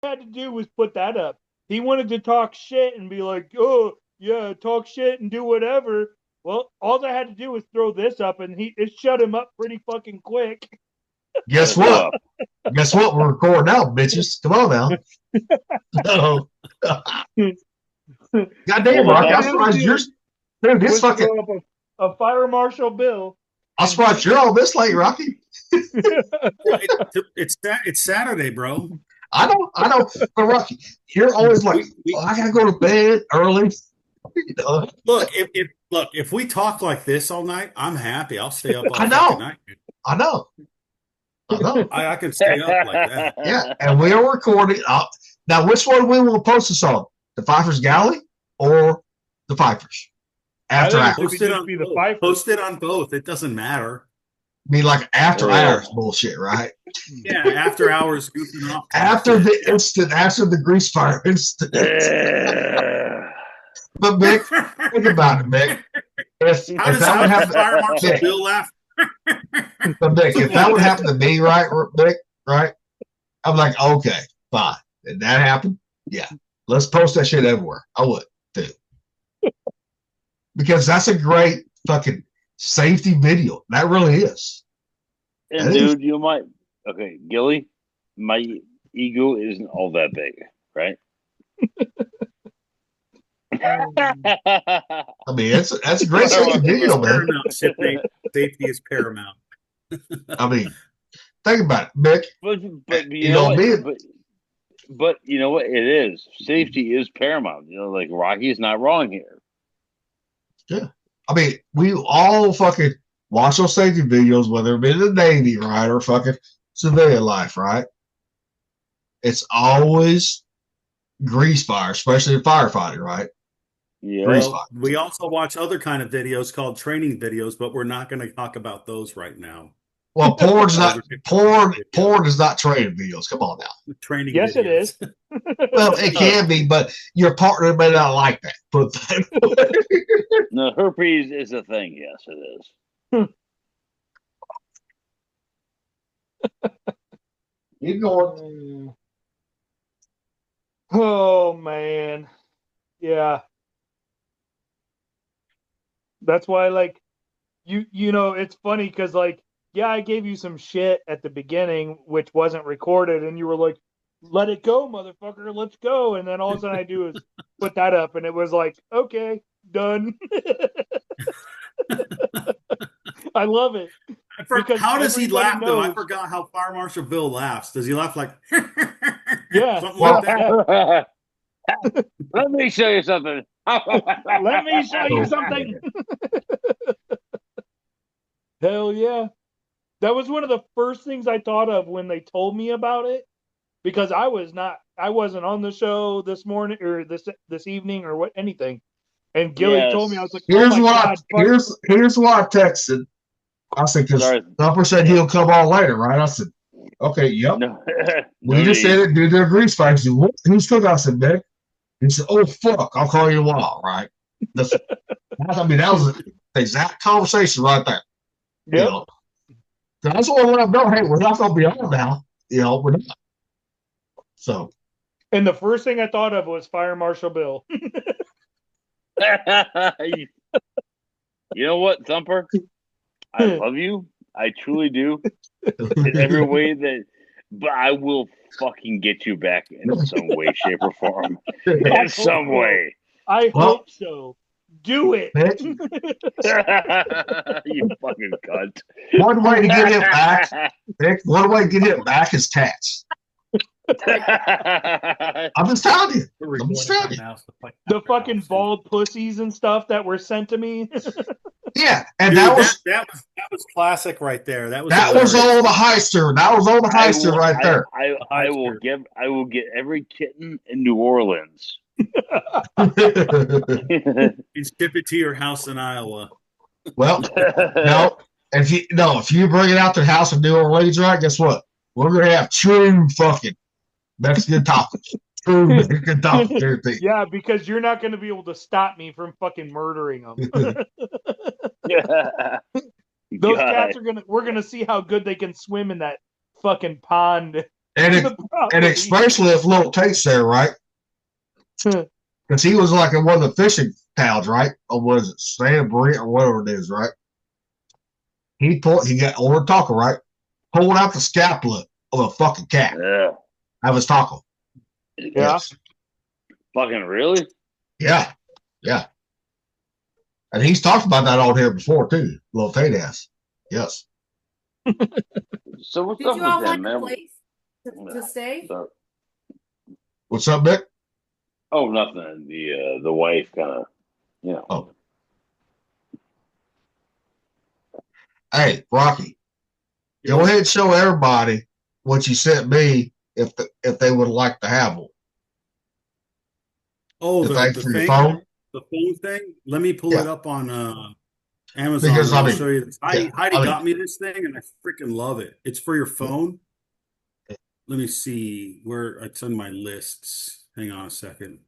had to do was put that up. He wanted to talk shit and be like, "Oh yeah, talk shit and do whatever." Well, all I had to do was throw this up, and it shut him up pretty fucking quick. Guess Shut what? up. Guess what? We're recording now, bitches. Come on now. No. Goddamn, Well, Rocky. All I'm he had to surprised do you're. Dude, this was fucking. throw up a fire marshal bill, I'm and surprised you're all this late, Rocky. Well, it's Saturday, bro. I know. But Rocky, you're always like, We I gotta go to bed early. You know? If we talk like this all night, I'm happy. I'll stay up all I fucking know. night. I know. I know. I can stay up like that. Yeah, and we are recording. Now, which one we will post this on? The Fifer's Galley or the Fifers? After I hours. think it should just be the Fifer. Post it on both. It doesn't matter. I mean, like after hours bullshit, right? Yeah, after hours goofing off. After the instant, after the grease fire instant. But Mick, think about it, Mick. If that would happen, Fire Marshal Bill laugh? But Mick, if that would happen to me, right, Mick, right? I'm like, okay, fine. And that happened, yeah. Let's post that shit everywhere. I would too. Because that's a great fucking safety video. That really is. And That dude, is. you might. Okay, Gilly, my ego isn't all that big, right? I mean, that's a great safety video, man. Safety is paramount. I mean, think about it, Mick. But you know what? But you know what? It is. Safety is paramount. You know, like Rocky's not wrong here. Yeah. I mean, we all fucking watch those safety videos, whether it be in the Navy, right, or fucking civilian life, right? It's always grease fire, especially in firefighting, right? Yeah. Well, we also watch other kind of videos called training videos, but we're not going to talk about those right now. Well, porn is not training videos. Come on now. Training yes, videos. it is. Well, it can be, but your partner may not like that. Put that way. No, herpes is a thing. Yes, it is. Keep going. Oh man, yeah. That's why, like, you know, it's funny because, like, yeah, I gave you some shit at the beginning, which wasn't recorded, and you were like, "Let it go, motherfucker, let's go." And then all of a sudden, I do is put that up, and it was like, "Okay, done." I love it. How does he laugh though? I forgot how Fire Marshal Bill laughs. Does he laugh like? Yeah, something like that? Yeah. Let me show you something. Let me show you something. Hell yeah. That was one of the first things I thought of when they told me about it, because I wasn't on the show this morning or this evening or anything. And Gilly told me, I was like, here's what I texted. I said, because Thumper said he'll come on later, right? I said, okay, yep. We just said it, do their grease fire. He said, what? Who's cooking? I said, Nick. He said, oh, fuck, I'll call you tomorrow, right? I mean, that was the exact conversation right there. Yep. You know? That's what I let them know. Hey, we're not going to be on now. You know, we're not. So. And the first thing I thought of was Fire Marshal Bill. You know what, Thumper? I love you. I truly do. In every way that, but I will fucking get you back in some way, shape, or form. In some way. I hope so. Do it. You fucking cunt. One way to get him back, Nick, one way to get him back is tats. I'm just telling you. The fucking bald pussies and stuff that were sent to me. Yeah, and Dude, that was classic right there. That was all the heister. That was all the heister right there. I will get every kitten in New Orleans. And ship it to your house in Iowa. Well, if you bring it out to the house in New Orleans, right? Guess what? We're gonna have true fucking Mexican tacos. True Mexican tacos. Yeah, because you're not going to be able to stop me from fucking murdering them. Those cats we're gonna see how good they can swim in that fucking pond. and especially if Little Tate's there, right? Because he was like in one of the fishing towns, right? Or was it Santa Maria or whatever it is, right? He got ordered taco, right? Pulled out the scapula of a fucking cat. Yeah. That was taco. Yeah. Yes. Fucking really? Yeah. Yeah. And he's talked about that on here before too. Little Tate has. Yes. So what's Did up you with all that, find man? a place to stay? What's up, Nick? Oh, nothing. The wife kind of, Oh. Hey, Rocky. Go ahead and show everybody what you sent me if they would like to have one. Oh, the the for your thing, phone? the phone thing. Let me pull it up on Amazon. Because, And I I'll mean, show you. Heidi I mean- got me this thing, and I freaking love it. It's for your phone. Let me see where it's on my lists. Hang on a second.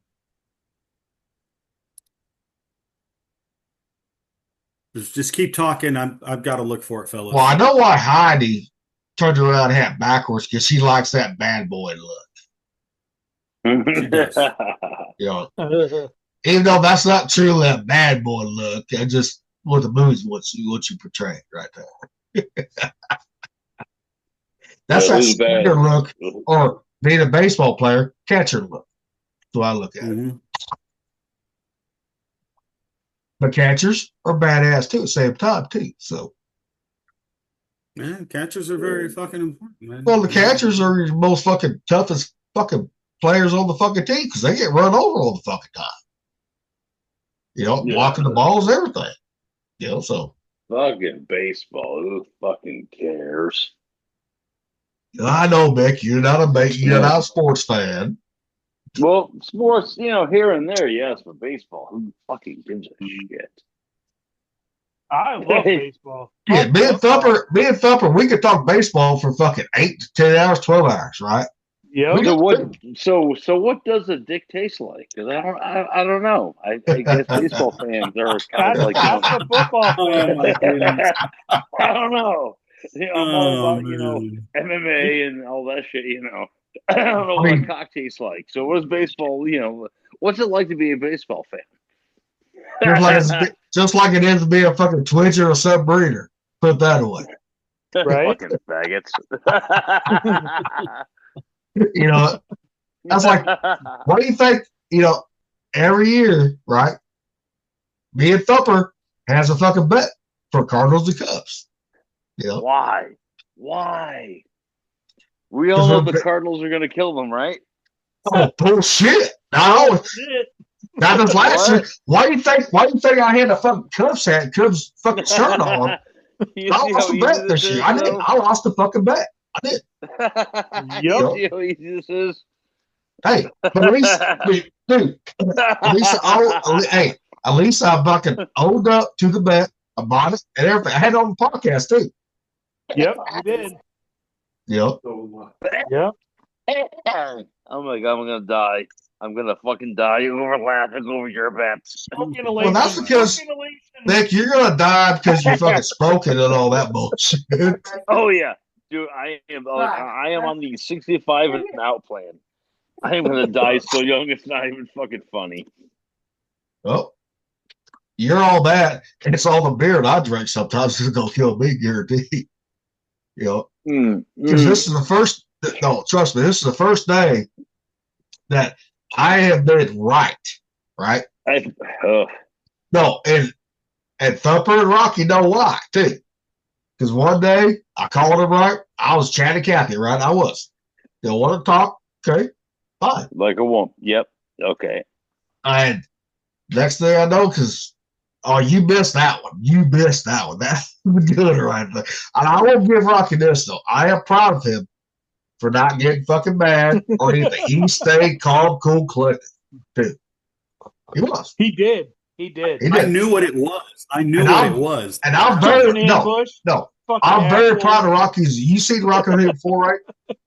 Just keep talking. I've got to look for it, fellas. Well, I know why Heidi turned around and had backwards because she likes that bad boy look. She does. You know, even though that's not truly that bad boy look, I just what the movie's what you portray right there. That's that skater look, or being a baseball player, catcher look. So I look at it. But catchers are badass too at the same time too. So Man, catchers are very fucking important, man. well, the catchers are your most fucking toughest fucking players on the fucking team because they get run over all the fucking time. You know, blocking the balls, everything. You know, so fucking baseball. Who fucking cares? I know, Mick, you're not a sports fan. Well, sports, here and there, yes, but baseball, who fucking gives a shit? I love baseball. Yeah, me and Thumper, we could talk baseball for fucking 8 to 10 hours, 12 hours, right? Yeah. So what does a dick taste like? Because I don't know. I guess baseball fans are kind of like that's the football fan. I don't know. I'm all about MMA and all that shit. I don't know what cock tastes like. So what is baseball? What's it like to be a baseball fan? Just like it is to be a fucking twitcher or a subbreeder. Put that away. Right? Fucking faggots. That's like, what do you think? Every year, right? Me and Thumper has a fucking bet for Cardinals and Cubs. Why? We all know the Cardinals are going to kill them, right? Oh, bullshit! No, that was last year. Why do you think I had a fucking Cubs fucking shirt on? I lost a bet this year. I did. I lost a fucking bet. I did. Yep. See how easy this is? Hey, but at least, dude, at least I fucking owned up to the bet. I bought it and everything. I had it on the podcast too. Yep, you did. Yep. Yep. Oh my god, I'm gonna die. I'm gonna fucking die over laughing over your bets. Well, that's because Nick, you're gonna die because you're fucking smoking and all that bullshit. Oh yeah, dude, I am on the 65 and out plan. I am gonna die so young it's not even fucking funny. Well, you're all that, and it's all the beer that I drink sometimes is gonna kill me, guaranteed. Because this is the first. No, trust me, this is the first day that I have been right. Right? No, and Thumper and Rocky know why too. Because one day I called him right. I was chatting Kathy, right? I was. They want to talk. Okay, fine. Like a woman. Yep. Okay. And next thing I know, you missed that one. You missed that one. That's good right there. And I won't give Rocky this though. I am proud of him for not getting fucking mad or anything. He stayed calm, cool, collected. Too. He was. He did. I knew what it was. And I'm very proud of Rocky's. You seen Rocky before, right?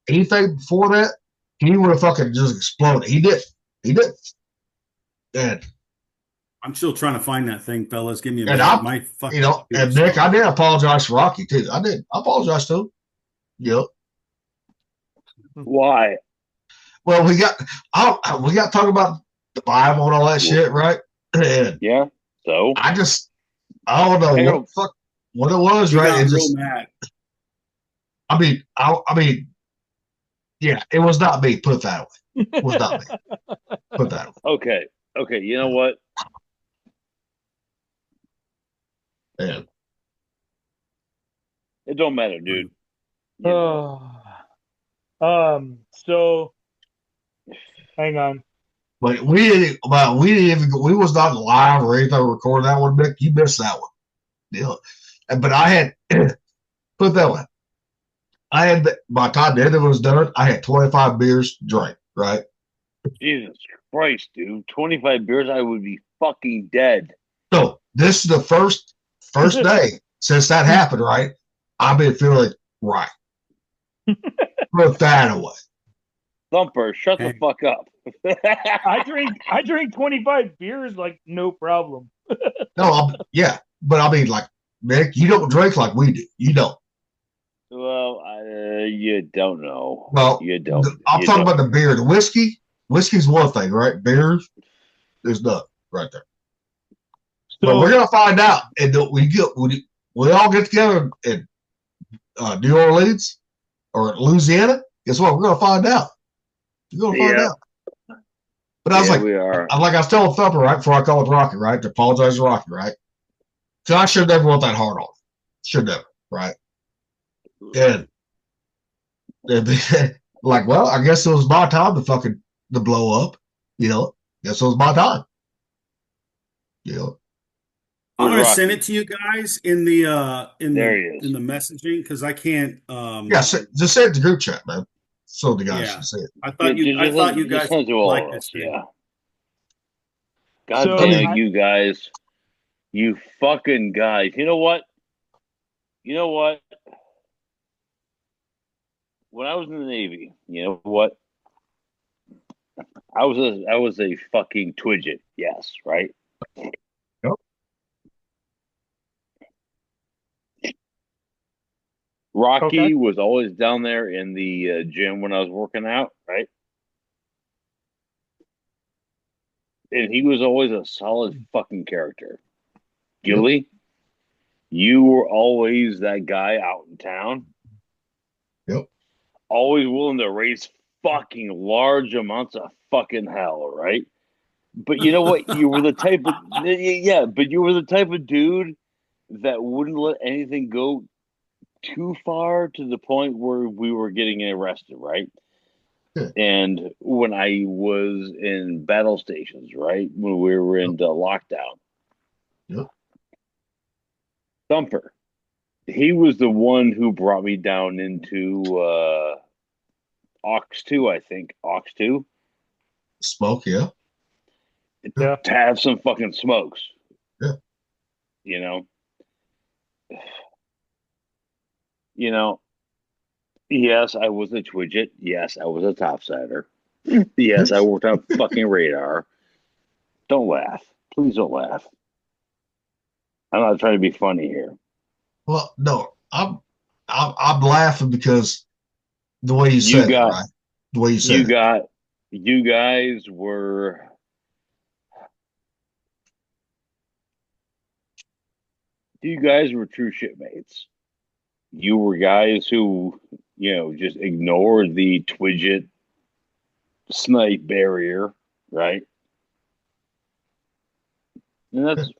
Anything before that, he would have fucking just exploded. He did. And I'm still trying to find that thing, fellas. Give me a minute. And Nick, I did apologize to Rocky too. I did. I apologize to him. Yep. Why? Well, we got talking about the Bible and all that shit, right? And yeah. So I don't know what it was, he right? got It real just, mad. I mean, yeah, it was not me. Put it that way. It was not me. Put that way. Okay. You know what? Yeah. It don't matter, dude. So hang on. But we didn't even. We was not live or anything recording that one, Mick. You missed that one. Yeah. But I had put it that way. I had by the time the end of it was done, I had 25 beers drank. Right. Jesus Christ, dude! 25 beers, I would be fucking dead. So this is the first day since that happened. Right. I've been feeling right. Put that away. Thumper, shut the fuck up. I drink 25 beers like no problem. No, but I mean, like, Mick, you don't drink like we do. You don't. Well, you don't know. Well, you don't. I'm talking about the beer, the whiskey. Whiskey's one thing, right? Beers, there's nothing right there. So, but we're gonna find out, and we all get together in New Orleans or Louisiana. Guess what? We're gonna find out. We're gonna find out. But I was like, I was telling Thumper right before I called Rocky, right, to apologize to Rocky, right? So I should never want that hard on. Should never, right? And like, well, I guess it was my time to blow up. You know, guess it was my time. You know, I'm gonna send it to you guys in the messaging because I can't. Just send it to group chat, man, so the guys can see it. I thought you guys liked this thing. Yeah. God damn you guys, you fucking guys. You know what? When I was in the Navy, you know what? I was a fucking twidget. Yes, right. Yep. Rocky was always down there in the gym when I was working out, right? And he was always a solid fucking character. Gilly, you were always that guy out in town. Yep. Always willing to raise fucking large amounts of fucking hell, right? But you know what? You were the type of but you were the type of dude that wouldn't let anything go too far to the point where we were getting arrested, right? And when I was in battle stations, right, when we were in lockdown, Thumper, he was the one who brought me down into Aux 2, I think. Aux 2? Smoke, yeah. To have some fucking smokes. Yeah. You know, yes, I was a twidget. Yes, I was a topsider. Yes, I worked on fucking radar. Don't laugh. Please don't laugh. I'm not trying to be funny here. Well, no, I'm laughing because the way you said it, right? The way you said it. You guys were true shitmates. You were guys who, just ignored the twidget snipe barrier, right? And that's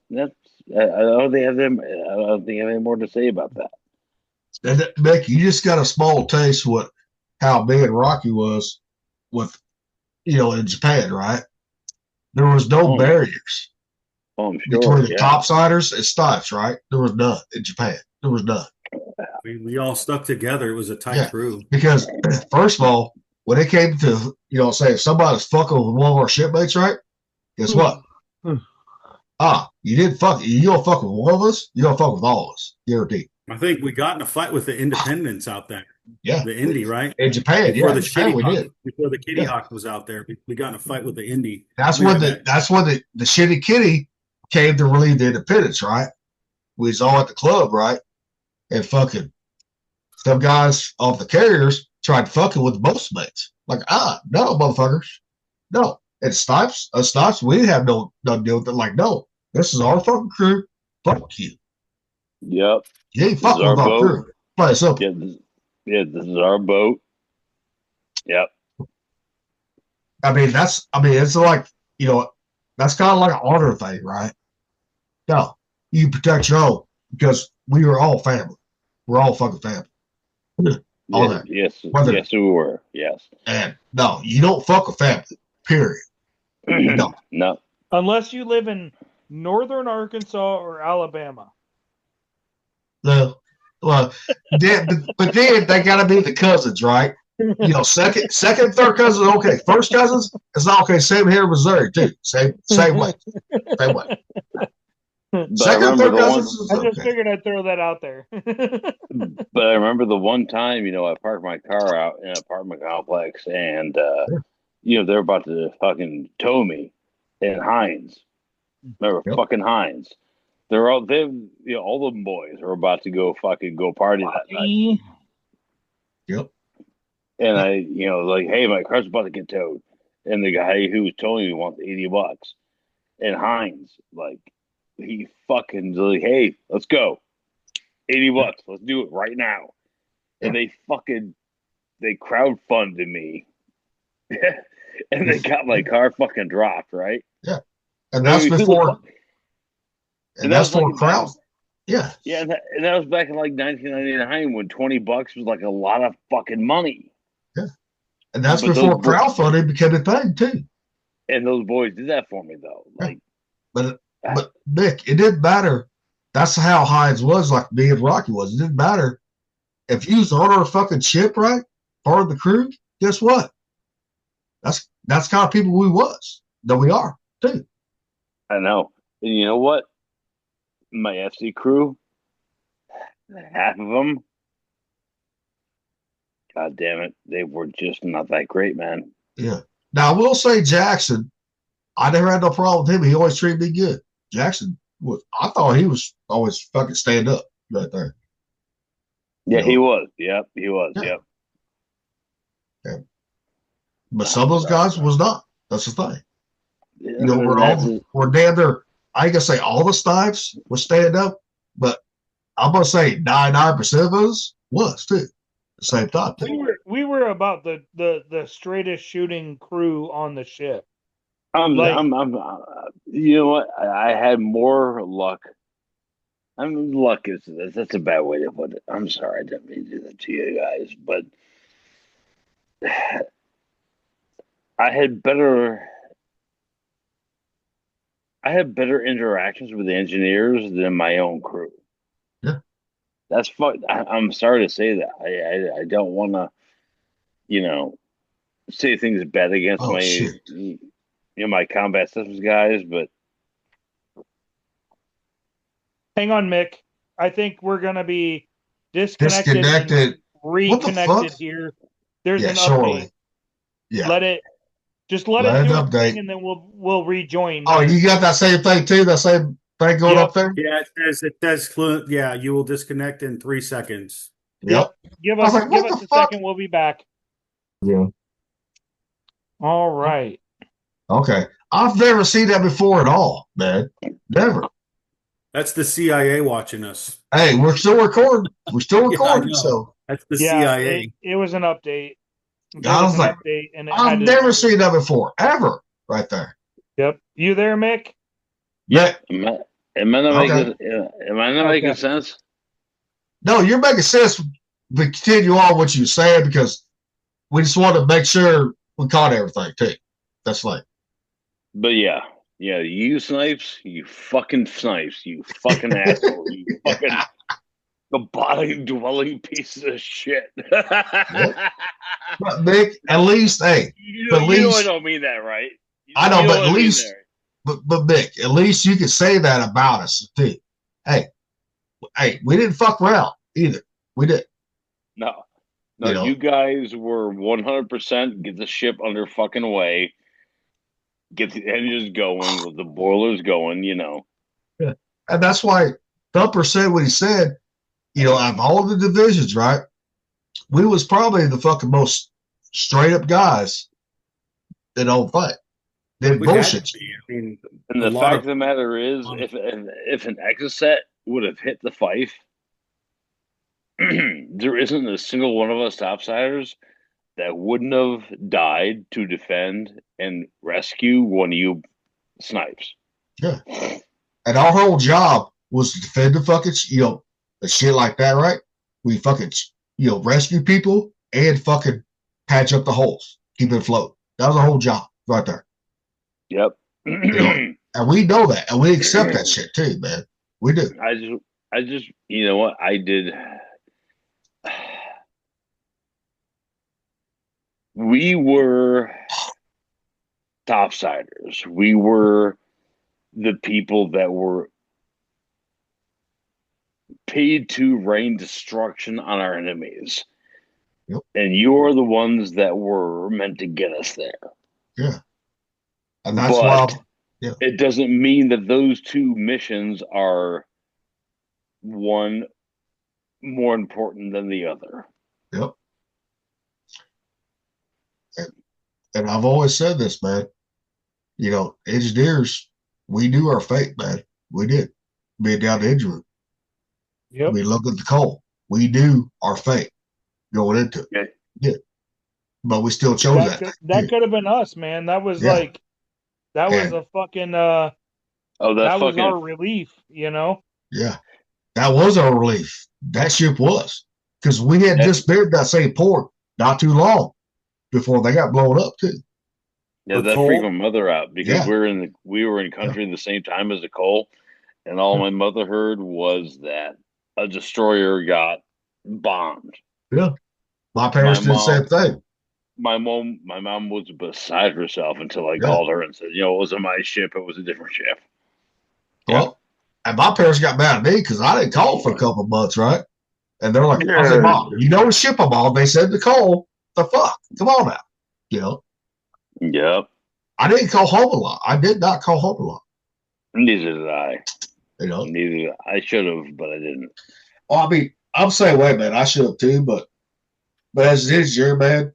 I don't think I have any more to say about that. And Becky, you just got a small taste of how big Rocky was with, in Japan, right? There was no barriers between the topsiders and studs, right? There was none in Japan. There was none. We all stuck together. It was a tight crew. Because first of all, when it came to, say if somebody's fucking with one of our shipmates, right? Guess what? You didn't fuck. You don't fuck with one of us. You don't fuck with all of us. Guaranteed. I think we got in a fight with the independents out there. Yeah, the Indy, right? In Japan, before the Japan, we did. Before the Kitty Hawk was out there, we got in a fight with the Indy. That's when the shitty kitty came to relieve the independents, right? We was all at the club, right? And fucking some guys off the carriers tried fucking with most mates. Like, no, motherfuckers. No. And Snipes, we didn't have no deal with it. Like, no, this is our fucking crew. Fuck you. Yep. You ain't fucking with our crew. Play it simple. This is our boat. Yep. It's like, that's kind of like an honor thing, right? No, you protect your own because we are all family. We're all fucking family. All that. Yes, we were. Yes. And no, you don't fuck a family. Period. No. No. Unless you live in northern Arkansas or Alabama. No. Well, but then they got to be the cousins, right? Second, third cousins, okay. First cousins, it's not okay. Same here in Missouri, too. Same way. Same way. Second, third cousins. I just figured I'd throw that out there. But I remember the one time, I parked my car out in an apartment complex, and they're about to fucking tow me in Heinz. Remember fucking Heinz? All the boys are about to go party that night. Yep. And I, like, hey, my car's about to get towed. And the guy who was towing me wants $80. And Heinz, like, he fucking like, hey, let's go. $80. Let's do it right now. And they crowdfunded me. And they got my car fucking dropped, right? Yeah. And that's before. And that's for crowd. Yeah. Yeah, and that was back in like 1999 when $20 was like a lot of fucking money. Yeah. And that's before crowdfunding became a thing too. And those boys did that for me though. Like, but Nick, it didn't matter. That's how Heinz was, like me and Rocky was. It didn't matter if you was on our fucking ship, right? Part of the crew. Guess what? That's kind of people we was. That we are too. I know. And you know what? My FC crew, half of them, God damn it, they were just not that great, man. Yeah. Now, I will say Jackson, I never had no problem with him. He always treated me good. Jackson I thought he was always fucking stand up right there. Yeah, he was. Yep, he was. Yeah. Yep. But some of those guys was not. That's the thing. Yeah, we're damn near. I ain't gonna say all the Snipes would stand up, but I'm gonna say 99% of us was too. The same time. We were about the straightest shooting crew on the ship. You know what? I had more luck. Luck that's a bad way to put it. I'm sorry, I didn't mean to do that to you guys, but I had better interactions with the engineers than my own crew. Yeah, that's fuck. I'm sorry to say that. I don't want to, say things bad against my combat systems guys, but hang on, Mick. I think we're gonna be disconnected. Reconnected here. There's an update. Yeah. Let it do its thing, and then we'll rejoin. Oh, you got that same thing too? That same thing going up there? Yeah, it says yeah, you will disconnect in 3 seconds. Yep. Give us a second, we'll be back. Yeah. All right. Okay. I've never seen that before at all, man. Never. That's the CIA watching us. Hey, we're still recording. So that's the CIA. It was an update. I was like, I've never seen that before, ever, right there. Yep. You there, Mick? Yeah. Am I not making sense? No, you're making sense. But continue on what you said because we just want to make sure we caught everything too. That's like. But yeah, you snipes, you fucking asshole, you fucking the body dwelling pieces of shit. But Mick, at least, hey, at least I don't mean that, right? I know, but at least, but Mick, at least you can say that about us too. Hey, we didn't fuck around either. We did. No, you guys were 100% get the ship under fucking way, get the engines going, with the boilers going, Yeah, and that's why Thumper said what he said. Out of all the divisions, right? was probably the fucking most straight up guys that don't fight. They bullshit. I mean, and the fact of the matter is, if an Exocet would have hit the Fife, there isn't a single one of us topsiders that wouldn't have died to defend and rescue one of you snipes. Yeah. And our whole job was to defend the fucking, the shit like that, right? We fucking, rescue people and fucking patch up the holes, keep it afloat. That was the whole job right there. Yep. And we know that, and we accept that shit too, man. We do. I just, you know what I did. We were topsiders. We were the people that were paid to rain destruction on our enemies. Yep. And you're the ones that were meant to get us there. Yeah. And that's why it doesn't mean that those two missions are one more important than the other. Yep. And I've always said this, man. Engineers, we knew our fate, man. We did. Being down the engine room. Yep. We looked at the coal. We knew our fate going into it. Yeah. Yeah. But we still chose that. That could have been us, man. That was was a fucking that was our relief, Yeah. That was our relief. That ship was. Because we had just been that same port not too long before they got blown up too. Yeah, that freaked my mother out because we were in country at the same time as the coal, and all my mother heard was that a destroyer got bombed. Yeah. My parents did the same thing. My mom was beside herself until I called her and said, it wasn't my ship, it was a different ship. Well, and my parents got mad at me because I didn't call for a couple of months, right? And they're like, I was like, Mom, you know the ship I'm on. They said the coal. The fuck? Come on now. Yep. I didn't call home a lot. I did not call home a lot. Neither did I. Neither. I should have, but I didn't. Well, I mean, I'm the same way, man. I should have too, but as it is, you're man.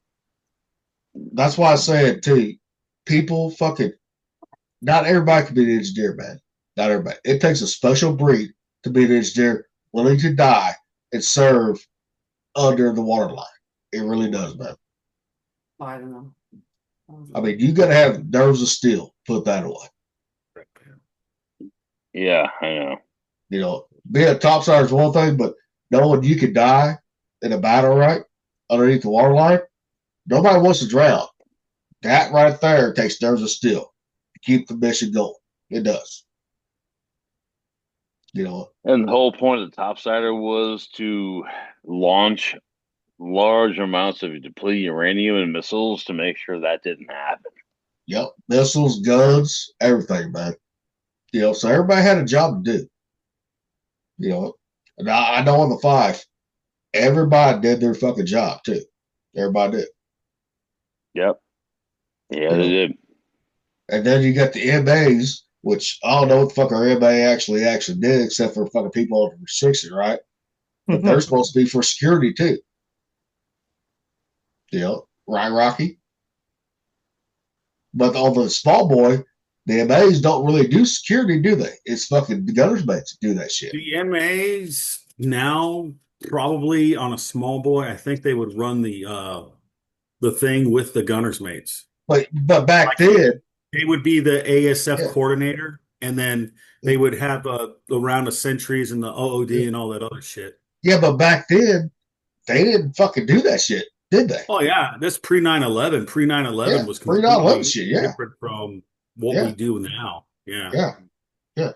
That's why I say it too. People fucking, not everybody can be an engineer, man. Not everybody. It takes a special breed to be an engineer willing to die and serve under the waterline. It really does, man. I don't know. I mean, you got to have nerves of steel. Put that away. Yeah, I know. Being a topsider is one thing, but knowing you could die in a battle, right, underneath the waterline, nobody wants to drown. That right there takes nerves of steel to keep the mission going. It does. And the whole point of the topsider was to launch large amounts of depleted uranium and missiles to make sure that didn't happen. Yep. Missiles, guns, everything, man. So everybody had a job to do. And I know on the Fife, everybody did their fucking job too. Everybody did. Yep. Yeah, they did. And then you got the MAs, which I don't know what the fuck our MA actually did, except for fucking people under restriction, right? But they're supposed to be for security too. Right, Rocky? But on the small boy, the MAs don't really do security, do they? It's fucking the gunner's mates that do that shit. The MAs now probably on a small boy, I think they would run the thing with the gunner's mates. But back then, they would be the ASF coordinator, and then they would have a round of sentries and the OOD and all that other shit. Yeah, but back then, they didn't fucking do that shit, did they? Oh, yeah. That's pre-9/11. Pre-9/11 was completely shit, different from what we do now. Yeah. Yeah.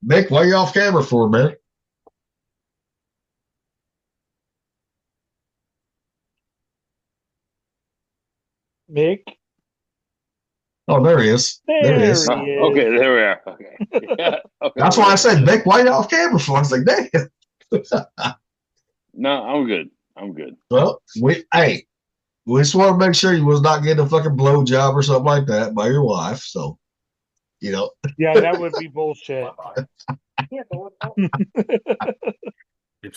Mick, why are you off camera for, man? Mick? Oh, there he is. There he is. Okay, there we are. Okay. Yeah, okay. That's why I said, Mick, why are you off camera for? I was like, damn. No, I'm good. I'm good. Well, we just want to make sure you was not getting a fucking blowjob or something like that by your wife. So You know. Yeah, that would be bullshit.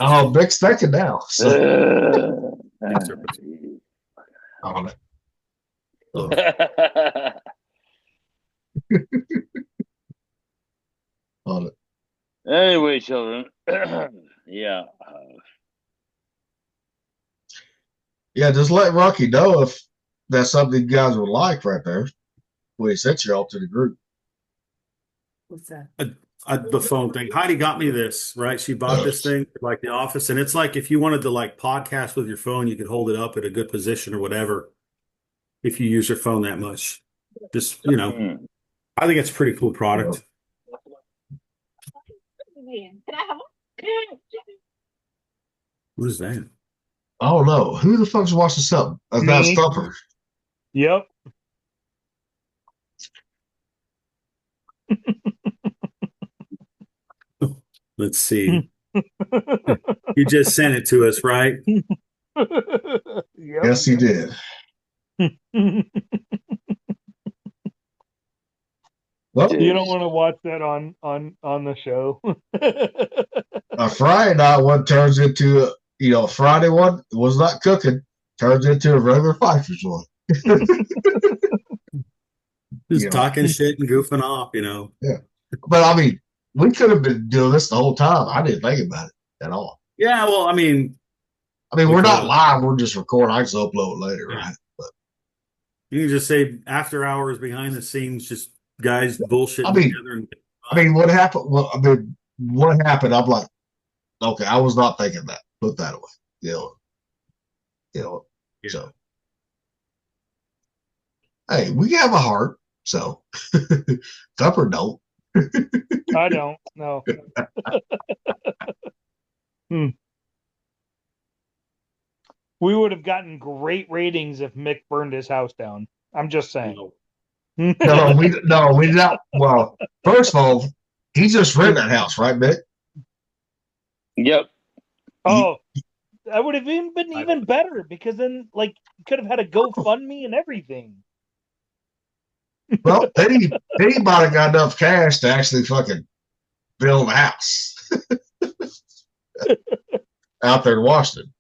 Oh, big second now. So. On it. On it. Anyway, children. Yeah. Yeah, just let Rocky know if that's something you guys would like right there. When he sent you all to the group. What's that? The phone thing. Heidi got me this, right? She bought this thing for like the office, and it's like if you wanted to like podcast with your phone, you could hold it up at a good position or whatever if you use your phone that much. Just, I think it's a pretty cool product. What is that? Oh no, who the fuck's watching something? That's not Stumper. Yep. Let's see. You just sent it to us, right? Yep. Yes, he did. Well, you don't want to watch that on the show. A Friday night one turns into Friday one was not cooking, turns into a regular Fifer's one. Just talking shit and goofing off, Yeah, but I mean, we could have been doing this the whole time. I didn't think about it at all. Yeah, well, I mean, we're not live. We're just recording. I just upload it later, right? But you can just say after hours, behind the scenes, just guys bullshitting together. What happened? Well, what happened? I'm like, okay, I was not thinking that. Put that away. Yeah. So, hey, we have a heart. So, Tupper don't. I don't. No. We would have gotten great ratings if Mick burned his house down. I'm just saying. No, we not. Well, first of all, he just rented that house, right, Mick? Yep. Oh, that would have been even better because then, like, you could have had a GoFundMe and everything. Well, anybody got enough cash to actually fucking build a house out there in Washington.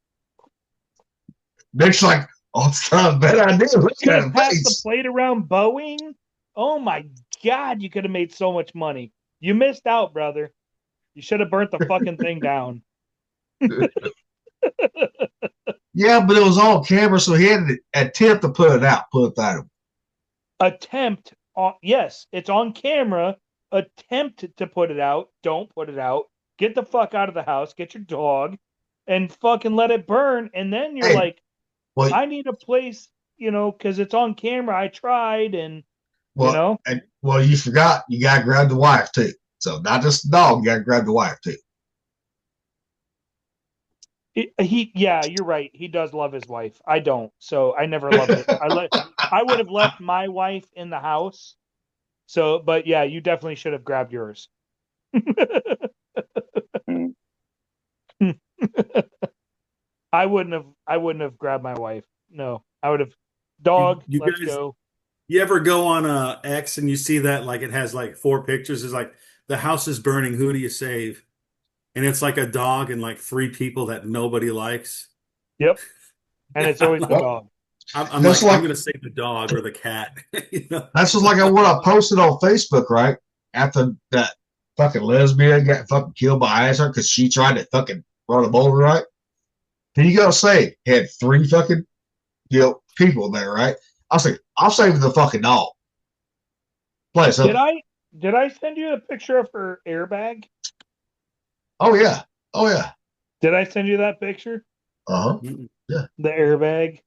Nick's like, oh, it's not a bad idea. Look at him. Pass the plate around Boeing. Oh my God, you could have made so much money. You missed out, brother. You should have burnt the fucking thing down. Yeah, but it was on camera, so he had to attempt to put it out. Put that attempt. Yes, it's on camera. Attempt to put it out. Don't put it out. Get the fuck out of the house. Get your dog, and fucking let it burn. And then you're like, well, I need a place, because it's on camera. I tried, and you forgot you gotta grab the wife too. So not just the dog, you gotta grab the wife too. Yeah, you're right. He does love his wife. I don't, so I never loved it. I would have left my wife in the house. So, but yeah, you definitely should have grabbed yours. I wouldn't have grabbed my wife. No, I would have. Dog, let's go. You ever go on X and you see that like it has like 4 pictures? It's like the house is burning. Who do you save? And it's like a dog and like 3 people that nobody likes. Yep. And it's always the dog. I'm going to save the dog or the cat. That's just like what I posted on Facebook, right? After that fucking lesbian got fucking killed by Asher because she tried to fucking run him over, right? Then you gotta say, had 3 fucking people there, right? I was like, I'll save the fucking dog. Play something. Did I send you a picture of her airbag? Oh yeah. Did I send you that picture? Yeah. The airbag.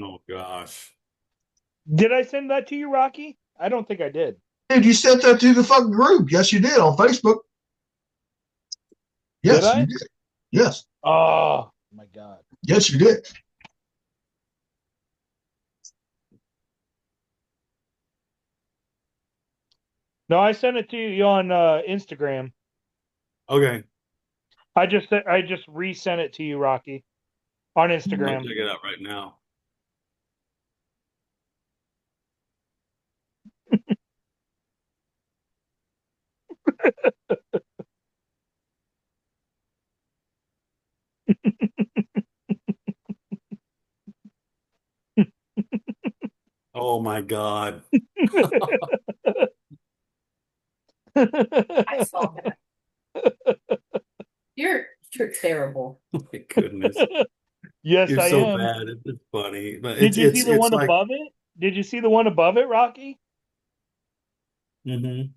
Oh gosh. Did I send that to you, Rocky? I don't think I did. Dude, you sent that to the fucking group. Yes, you did on Facebook. Yes, you did. Yes. Oh my God. Yes, you did. No, I sent it to you on Instagram. Okay. I just resent it to you, Rocky, on Instagram. I'll check it out right now. Oh my God. I saw that. You're terrible. Oh my goodness. Yes, You're I so am. bad. It's funny. But Did you see the it's one like above it? Did you see the one above it, Rocky? mhm.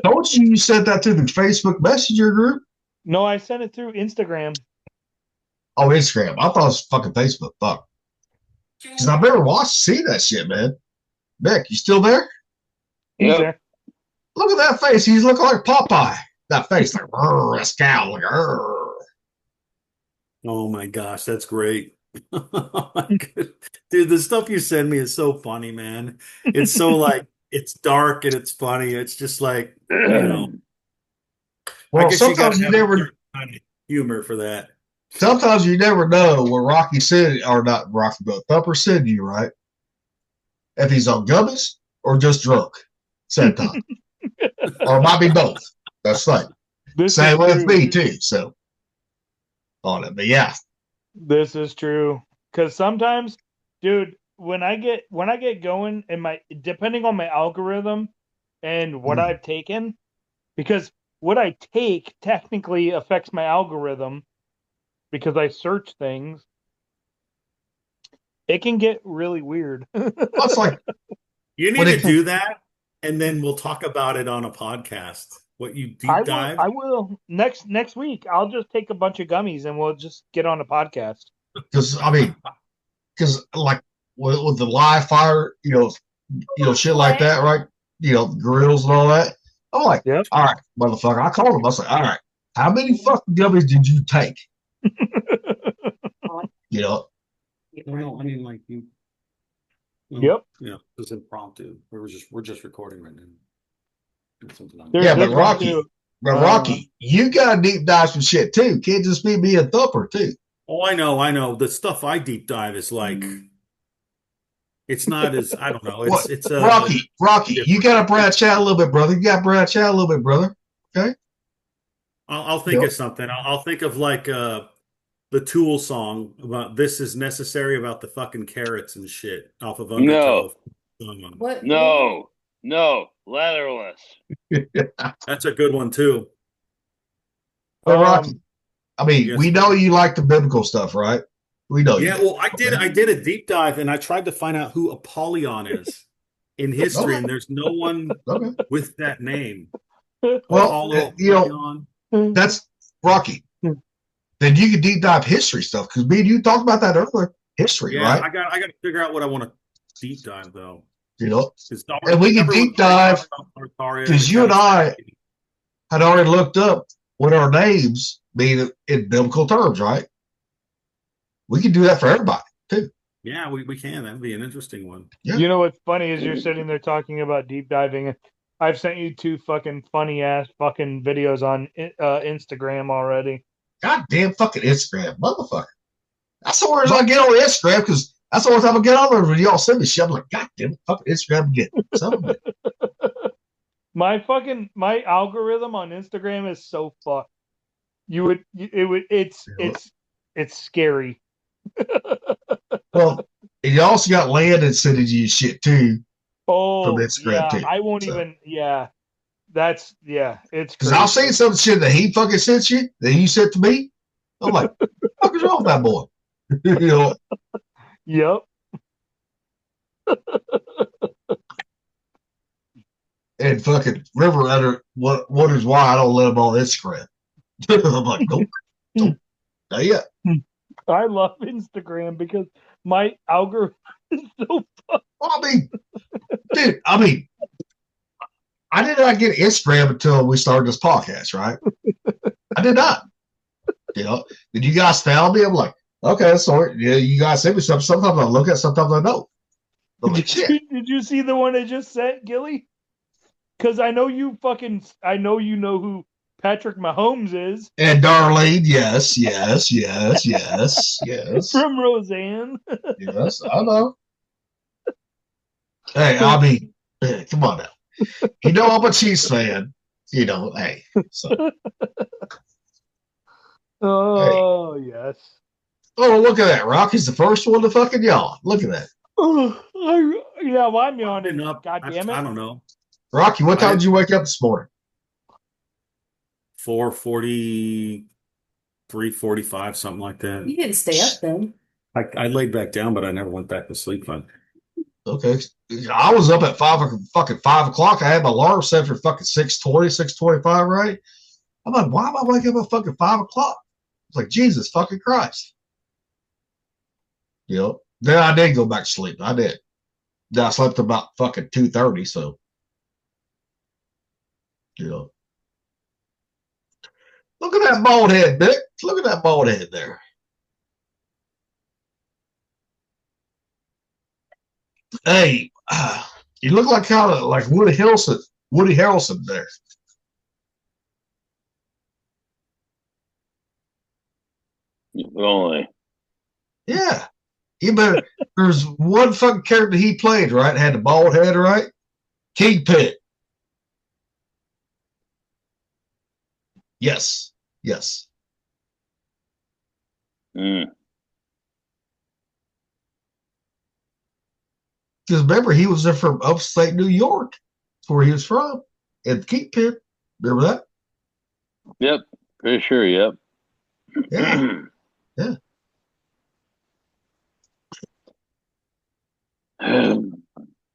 Told you sent that to the Facebook Messenger group. No, I sent it through Instagram. Oh, Instagram. I thought it was fucking Facebook. Fuck. Because I've never see that shit, man. Nick, you still there? He's Yep. there. Look at that face. He's looking like Popeye. That face, like, that scowl, like, Oh my gosh, that's great. Oh my God. Dude, the stuff you send me is so funny, man. It's so like it's dark and it's funny. It's just like, I Well, guess you got sometimes to you have a never, certain kind of humor for that. sometimes you never know what Rocky said, or not Rocky, but Thumper said to you, right? If he's on gummies or just drunk, same time, or it might be both. That's like same with me too. So on it, but yeah, This is true. Because sometimes, dude, when I get going and depending on my algorithm and what I've taken, because what I take technically affects my algorithm because I search things, it can get really weird. it's like You need when to it do that, and then we'll talk about it on a podcast. What you deep dive. I will next week. I'll just take a bunch of gummies and we'll just get on a podcast. because I mean, because like with the live fire, shit like that, right? Grills and all that. I'm like, Yep. all right, motherfucker. I called him. I was like, all right, how many fucking gummies did you take? Well, I mean, like you. Yep. Yeah, it's impromptu. We're just recording right now. Yeah, but Rocky, you gotta deep dive some shit too. Can't just be me a thumper too. Oh, I know. The stuff I deep dive is like, it's not as I don't know. It's Rocky, you different. gotta branch out a little bit, brother. You gotta branch out a little bit, brother. Okay. I'll think of something. I'll think of like the Tool song about "This Is Necessary" about the fucking carrots and shit off of Undertow. What? No, leatherless. That's a good one too. But Rocky, I mean, yes, we know you like the biblical stuff, right? We know. Yeah, well, I did a deep dive and I tried to find out who Apollyon is in history, and there's no one with that name. Well, that's Rocky. Then you can deep dive history stuff because me and you talked about that earlier. History, right? I got to figure out what I want to deep dive though. And we can deep dive because you and I had already looked up what our names mean in biblical terms, right? We can do that for everybody too. Yeah, we can. That'd be an interesting one. Yeah. You know what's funny is you're sitting there talking about deep diving. I've sent you 2 fucking funny ass fucking videos on Instagram already. Goddamn fucking Instagram, motherfucker. That's the worst I get on Instagram because that's the worst time I get on there when y'all send me shit. I'm like, goddamn fucking Instagram again. My algorithm on Instagram is so fucked. It's scary. Well, and you also got Landon sending you shit too. Oh, from Instagram too. I won't even. Yeah, it's because I've seen some shit that he fucking sent you that you sent to me. I'm like, what the fuck is wrong with that boy? Yep. And fucking River under wonders why I don't let him on Instagram. I'm like, nope. Yeah. I love Instagram because my algorithm is so fucked. Well, I mean, I did not get Instagram until we started this podcast, right? I did not. Did you guys found me? I'm like, okay, sorry. Yeah, you guys send me stuff. Sometimes I look at, sometimes I don't. Did you see the one I just sent, Gilly? Because I know you know who Patrick Mahomes is. And Darlene, yes. From Roseanne. Yes, I know. Hey, I mean, come on now. You know, I'm a Chiefs fan. You know, hey. So, Oh, yes. Oh, look at that. Rocky's the first one to fucking yawn. Look at that. Yeah, well, I'm I've been yawning. up. God damn I it. don't know. Rocky, what time did you wake up this morning? 4:40, 3:45, something like You that. didn't stay up then. I laid back down, but I never went back to sleep. Okay. I was up at 5 o'clock. I had my alarm set for fucking 6:20, 6:25, right? I'm like, why am I waking up at fucking 5 o'clock? It's like, Jesus fucking Christ. You know, then I did go back to sleep. I did. Then I slept about fucking 2:30, so you know. Look at that bald head, Dick. Look at that bald head there. Hey, you look like kind of like Woody Harrelson. Woody Harrelson there. Only. Yeah. You better. There's one fucking character he played, right? Had the bald head, right? Kingpin. Yes. Yes. Mm. Because remember, he was there from upstate New York. That's where he was from. And Kingpin. Remember that? Yep. Pretty sure. Yep. Yeah. Yeah.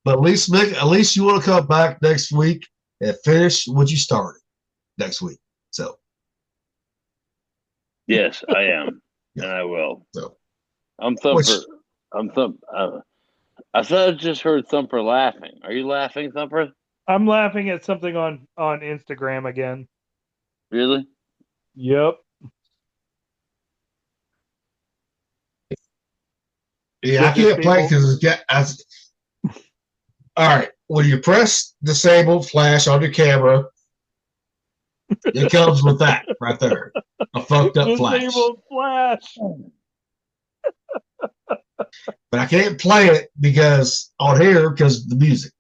But Mick, at least you want to come back next week and finish what you started next week. So. Yes, I am, Yeah. and I will. So. I'm Thumper. I thought I just heard Thumper laughing. Are you laughing, Thumper? I'm laughing at something on Instagram again. Really? Yep. Yeah, I can't play because it's got. All right. When you press disable flash on your camera, it comes with that right there. A fucked up flash. Disable flash. But I can't play it because on here because of the music.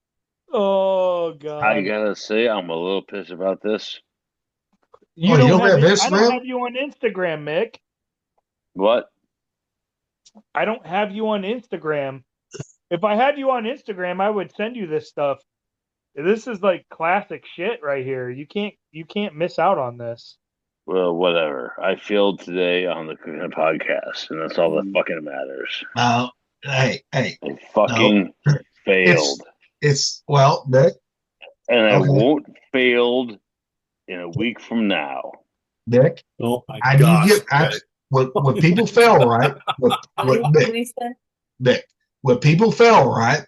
Oh God. I gotta say, I'm a little pissed about this. You don't have Instagram? I don't have you on Instagram, Mick. What? I don't have you on Instagram. If I had you on Instagram, I would send you this stuff. This is like classic shit right here. You can't miss out on this. Well, whatever. I failed today on the cooking podcast, and that's all that fucking matters. Hey. I fucking failed. It's well, Nick. And I won't failed in a week from now. Nick. Oh my gosh. When people fail, right? Nick, when people fail, right?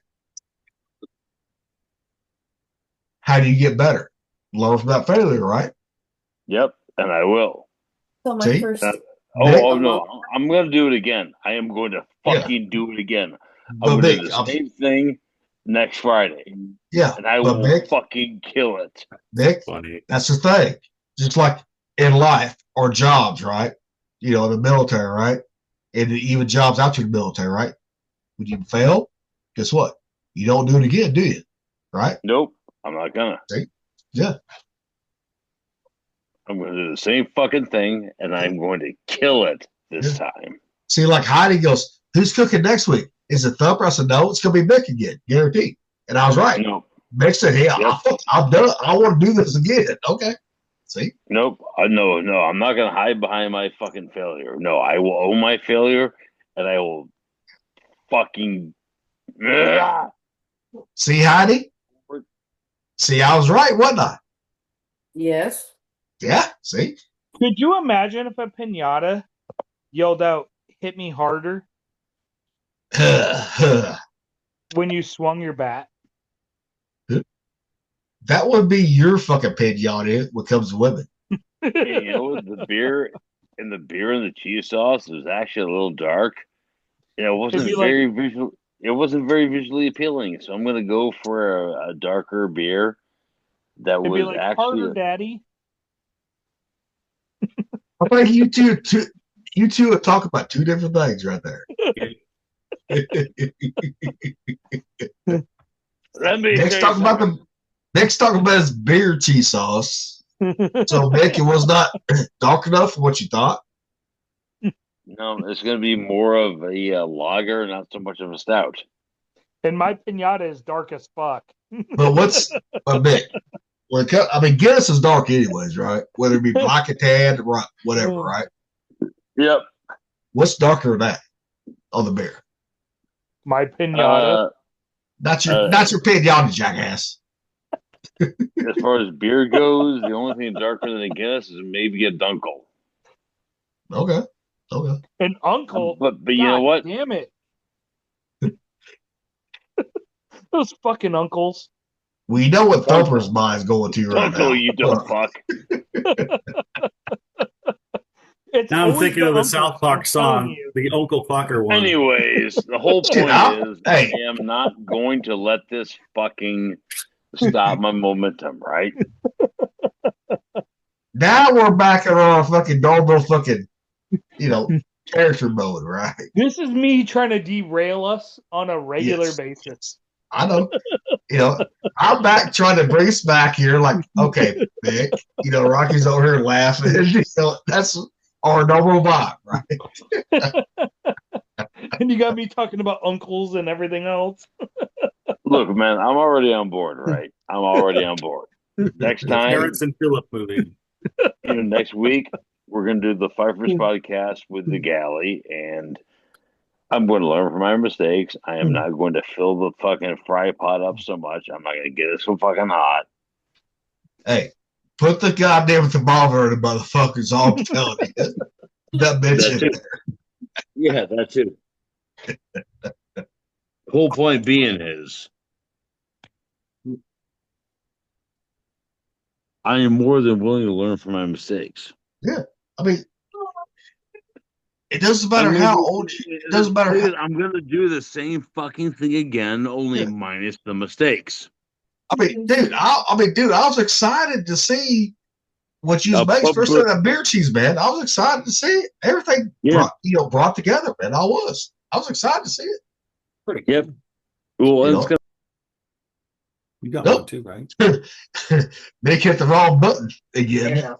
How do you get better? Learn from that failure, right? Yep, and I will. So my first. No! I'm going to do it again. I am going to fucking do it again. I'm going to do the same thing next Friday. Yeah, and I will fucking kill it. Nick, that's the thing. Just like in life or jobs, right? You know, the military, right? And even jobs out to the military, right? When you fail, guess what? You don't do it again, do you? Right? Nope, I'm not gonna. See? Yeah. I'm going to do the same fucking thing, and I'm going to kill it this time. See, like Heidi goes, who's cooking next week? Is it Thumper? I said, no, it's going to be Mick again, guaranteed. And I was right. Nope. Mick said, hey, I'm done. I want to do this again. Okay. See? Nope. No, I'm not going to hide behind my fucking failure. No, I will own my failure, and I will fucking... See, Heidi? See, I was right, wasn't I? Yes. Yeah, see? Could you imagine if a pinata yelled out, hit me harder? When you swung your bat? That would be your fucking pinata when it comes to women. You know, the beer and the cheese sauce was actually a little dark. You know, it wasn't very visual. It wasn't very visually appealing, so I'm going to go for a darker beer that was like actually harder, Daddy. I think you two are talking about two different things right there. Let me Nick's talking about the Nick's talking about his beer cheese sauce. So, Nick, it was not dark enough for what you thought? No, it's going to be more of a lager, not so much of a stout. And my pinata is dark as fuck. But what's a bit? Well, I mean, Guinness is dark anyways, right? Whether it be black and tan, right, whatever, right? Yep. What's darker than that on the beer? My pinata. Not your pinata, jackass. As far as beer goes, the only thing darker than a Guinness is maybe a Dunkel. Okay. An uncle. But you know what? Damn it. Those fucking uncles. We know what Thumper's mind's going to right now. Uncle, you dumb fuck. Now I'm thinking of the South Park song, the Uncle Fucker one. Anyways, the whole point is I am not going to let this fucking stop my momentum, right? Now we're back in our fucking normal fucking, character mode, right? This is me trying to derail us on a regular basis. I know. I'm back trying to bring us back here like, okay, Nick, Rocky's over here laughing. That's our normal vibe, right? And you got me talking about uncles and everything else. Look, man, I'm already on board, right? I'm already on board. Next time, Terrence and Phillip movie. Next week, we're going to do the Fifer's podcast with the galley, and I'm going to learn from my mistakes. I am not going to fill the fucking fry pot up so much. I'm not going to get it so fucking hot. Hey, put the goddamn thermometer in the motherfuckers. All I'm telling you. That bitch in there. Yeah, that too. The whole point being is I am more than willing to learn from my mistakes. Yeah. I mean, it doesn't matter how old you it doesn't matter how I'm gonna do the same fucking thing again, only minus the mistakes. I mean, dude, I was excited to see what you make, especially that beer cheese, man. I was excited to see it. Everything brought together, man. I was excited to see it. Pretty good. Yep. Well, it's gonna. You got one too, right? Nick hit the wrong button again.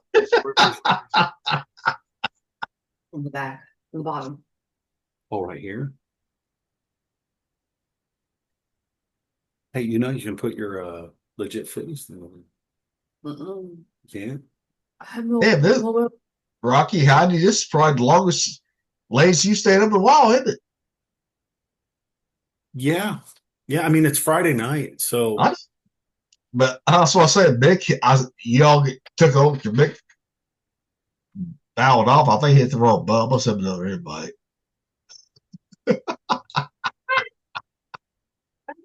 On the back, on the bottom. Oh, right here. Hey, you can put your legit fitness thing on. Yeah. I have no. Rocky, this is probably the longest lays you stayed up in a while, isn't it? Yeah. I mean, it's Friday night, so. But that's what I said, Mick. Y'all took over. Mick bowed off. I think he hit the wrong button. I must have another invite.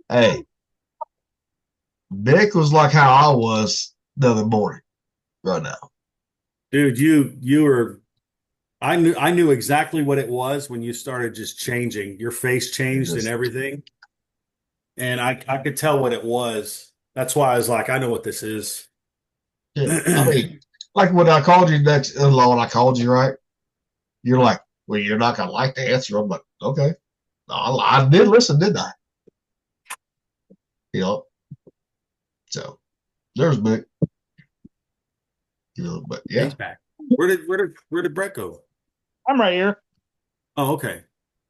Hey, Mick was like how I was the other morning, right now. Dude, you were. I knew exactly what it was when you started just changing. Your face changed and everything, and I could tell what it was. That's why I was like, I know what this is. Yeah. I mean, like when I called you next in-law and I called you, right? You're like, well, you're not going to like the answer. I'm like, okay. I did listen, didn't I? So there's Mick. But yeah. He's back. Where did Brett go? I'm right here. Oh, okay.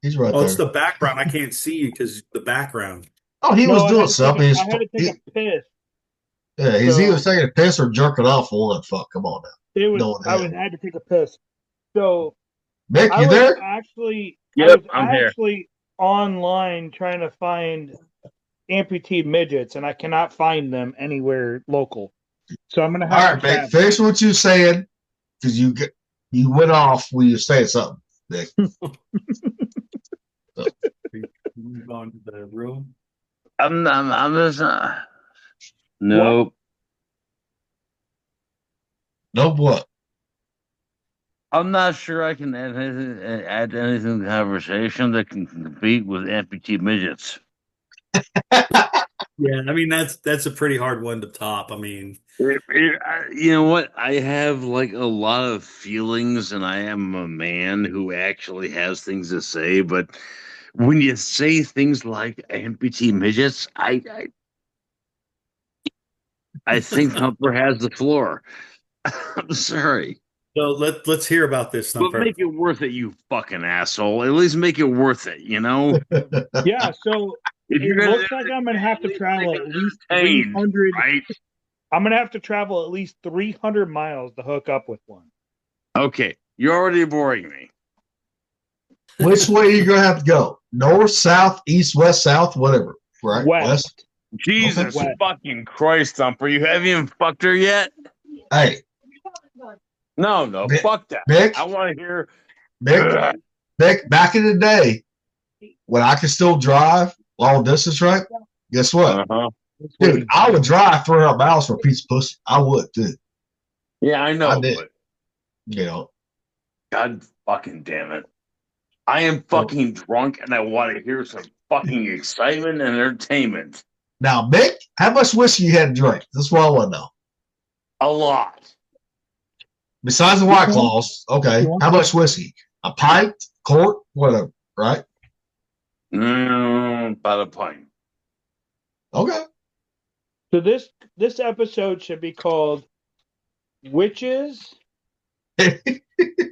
He's right there. Oh, it's the background. I can't see you because the background. Oh, he was doing something. I had to take a piss. Yeah, he was taking a piss or jerking off for one. Fuck, come on now. I had to take a piss. So, Mick, you there? I was actually here. Online trying to find amputee midgets, and I cannot find them anywhere local. So I'm gonna have. All right, Mick, finish what you said because you went off when you said something, Mick. Move on to the room. I'm just nope. Nope. What? I'm not sure I can add anything to the conversation that can compete with amputee midgets. Yeah, I mean that's a pretty hard one to top. I mean, you know what? I have like a lot of feelings, and I am a man who actually has things to say, but when you say things like amputee midgets, I think Thumper has the floor. I'm sorry. So let's hear about this, But Thumper. make it worth it, you fucking asshole. At least make it worth it, you know? Yeah, so If you're it gonna looks like I'm gonna have to travel at least entertained, 300. right? I'm gonna have to travel at least 300 miles to hook up with one. Okay, you're already boring me. Which way are you gonna have to go? North, south, east, west, south, whatever. Right? West. Jesus Okay. fucking Christ, Thumper. You haven't even fucked her yet? Hey, No, Vic, fuck that. Vic, I want to hear. Vic, back in the day, when I could still drive long distance, right? Guess what? Uh-huh. Dude, I would drive 300 miles for a piece of pussy. I would, too. Yeah, I know. I did. But You know. God fucking damn it. I am fucking drunk and I want to hear some fucking excitement and entertainment. Now, Mick, how much whiskey you had to drink? That's what I want to know. A lot. Besides the White Claws, okay. How much whiskey? A pint, quart, whatever, right? About a pint. Okay. So this episode should be called Witches,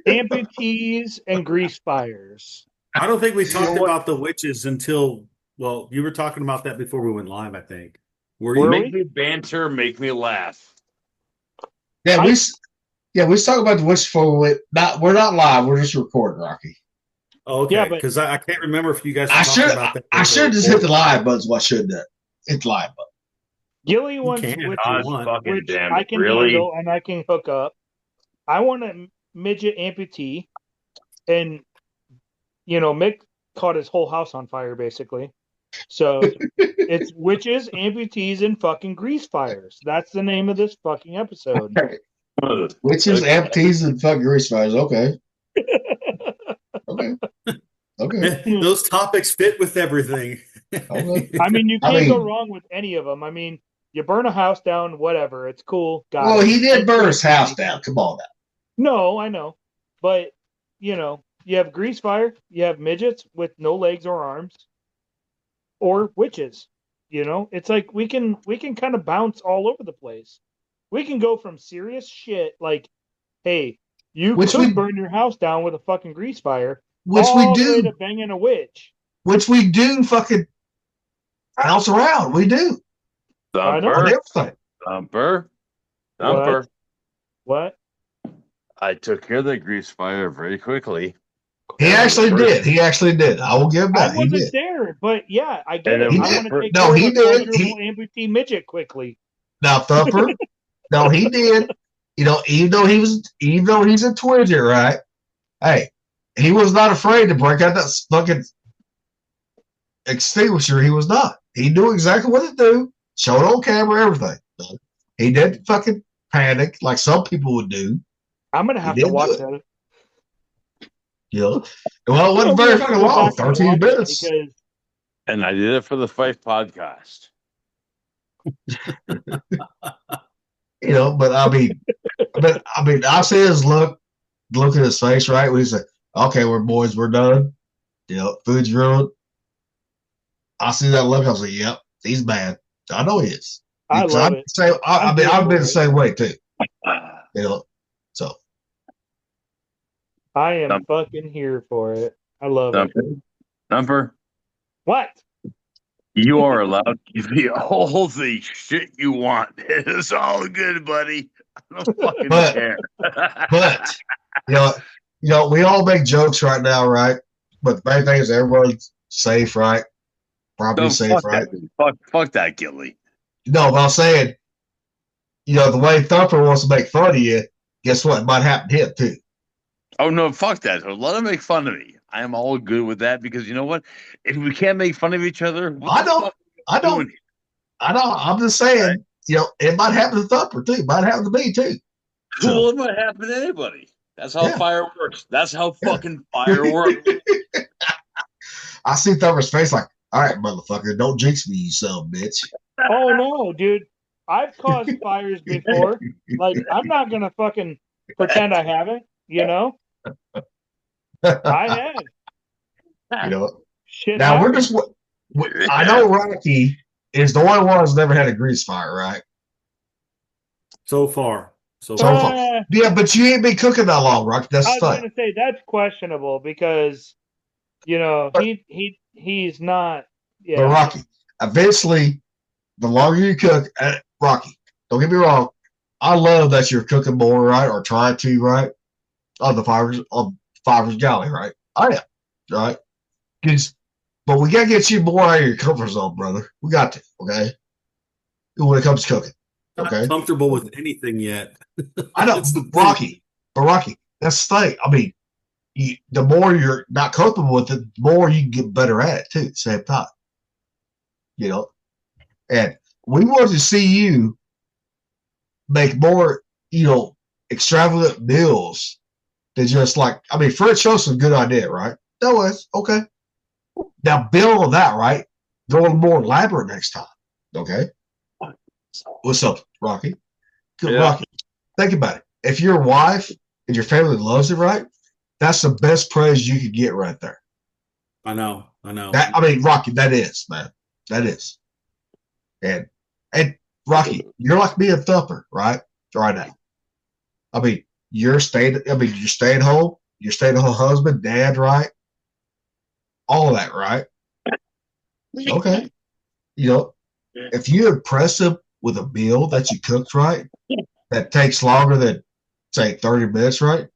Amputees, and Grease Fires. I don't think we talked about the witches until, well, you were talking about that before we went live, I think. Were you? Make me banter, make me laugh. Yeah, we talking about the witches before we're not live. We're just recording, Rocky. Okay, Yeah, because I can't remember if you guys. I should just hit the live buttons. What should that? Hit the live button. Gilly wants can, witches, which damn I it, can really? handle and I can hook up. I want a midget amputee, and Mick caught his whole house on fire basically. So it's witches, amputees, and fucking grease fires. That's the name of this fucking episode. Witches, amputees, and fucking grease fires. Okay. Okay. Those topics fit with everything. Okay. I mean, you can't go wrong with any of them. I mean, you burn a house down, whatever. It's cool. He did burn his house down. Come on now. No, I know. But, you have grease fire, you have midgets with no legs or arms, or witches. It's like we can kind of bounce all over the place. We can go from serious shit like, hey, you could burn your house down with a fucking grease fire, all the way to banging a witch. Which we do fucking bounce around. We do. Thumper. What? I took care of the grease fire very quickly. He actually did. I will give him that. I wasn't there, but yeah, I get it. I want to take care of a pleasurable amputee midget quickly. Now, Thumper, no, he did. Even though he's a twidget, right? Hey, he was not afraid to break out that fucking extinguisher. He was not. He knew exactly what to do. Showed on camera, everything. He didn't fucking panic like some people would do. I'm gonna have to watch that. Well, it wasn't very fucking long, 13 minutes. And I did it for the Fife podcast. But I see his look at his face, right? When he said, "Okay, we're boys, we're done." Food's ruined. I see that look. I was like, "Yep, he's bad." I know he is. I love it. I've been the same way too. So. I am fucking here for it. I love it. Thumper. What? You are allowed to give me all the shit you want. It's all good, buddy. I don't fucking care. But we all make jokes right now, right? But the main thing is everyone's safe, right? Probably safe, right? Fuck that, Gilly. No, but I'm saying, the way Thumper wants to make fun of you, guess what? It might happen to him too. Oh no, fuck that. So let him make fun of me. I am all good with that because you know what? If we can't make fun of each other, I don't. I'm just saying, it might happen to Thumper too. It might happen to me too. So. Well, it might happen to anybody. That's how fire works. That's how fucking fire works. I see Thumper's face like, all right, motherfucker, don't jinx me, you son of a bitch. Oh no, dude. I've caused fires before. Like, I'm not gonna fucking pretend I haven't, I have. Shit now happens. I know Rocky is the only one who's never had a grease fire, right? So far. So far. Yeah, but you ain't been cooking that long, Rocky. That's I was going to say that's questionable because, he's not. Yeah. But Rocky, eventually, the longer you cook, Rocky, don't get me wrong. I love that you're cooking more, right, or trying to, right, on Fiver's Galley, right? I am, right? But we gotta get you more out of your comfort zone, brother. We got to, okay? When it comes to cooking, okay? Not comfortable with anything yet. I know, Rocky, that's the thing. I mean, the more you're not comfortable with it, the more you can get better at it too. At the same time, and we want to see you make more, extravagant meals than just like. I mean, French toast is a good idea, right? That was okay. Now build on that, right? Go a little more elaborate next time, okay? What's up, Rocky? Good, yeah. Rocky. Think about it. If your wife and your family loves it, right? That's the best praise you could get right there. I know. Rocky, that is, man. That is. And Rocky, you're like me and Thumper, right? Right now. I mean, you're staying home, you're staying home husband, dad, right? All of that, right? Okay. If you impress them with a meal that you cooked right, that takes longer than, say, 30 minutes, right?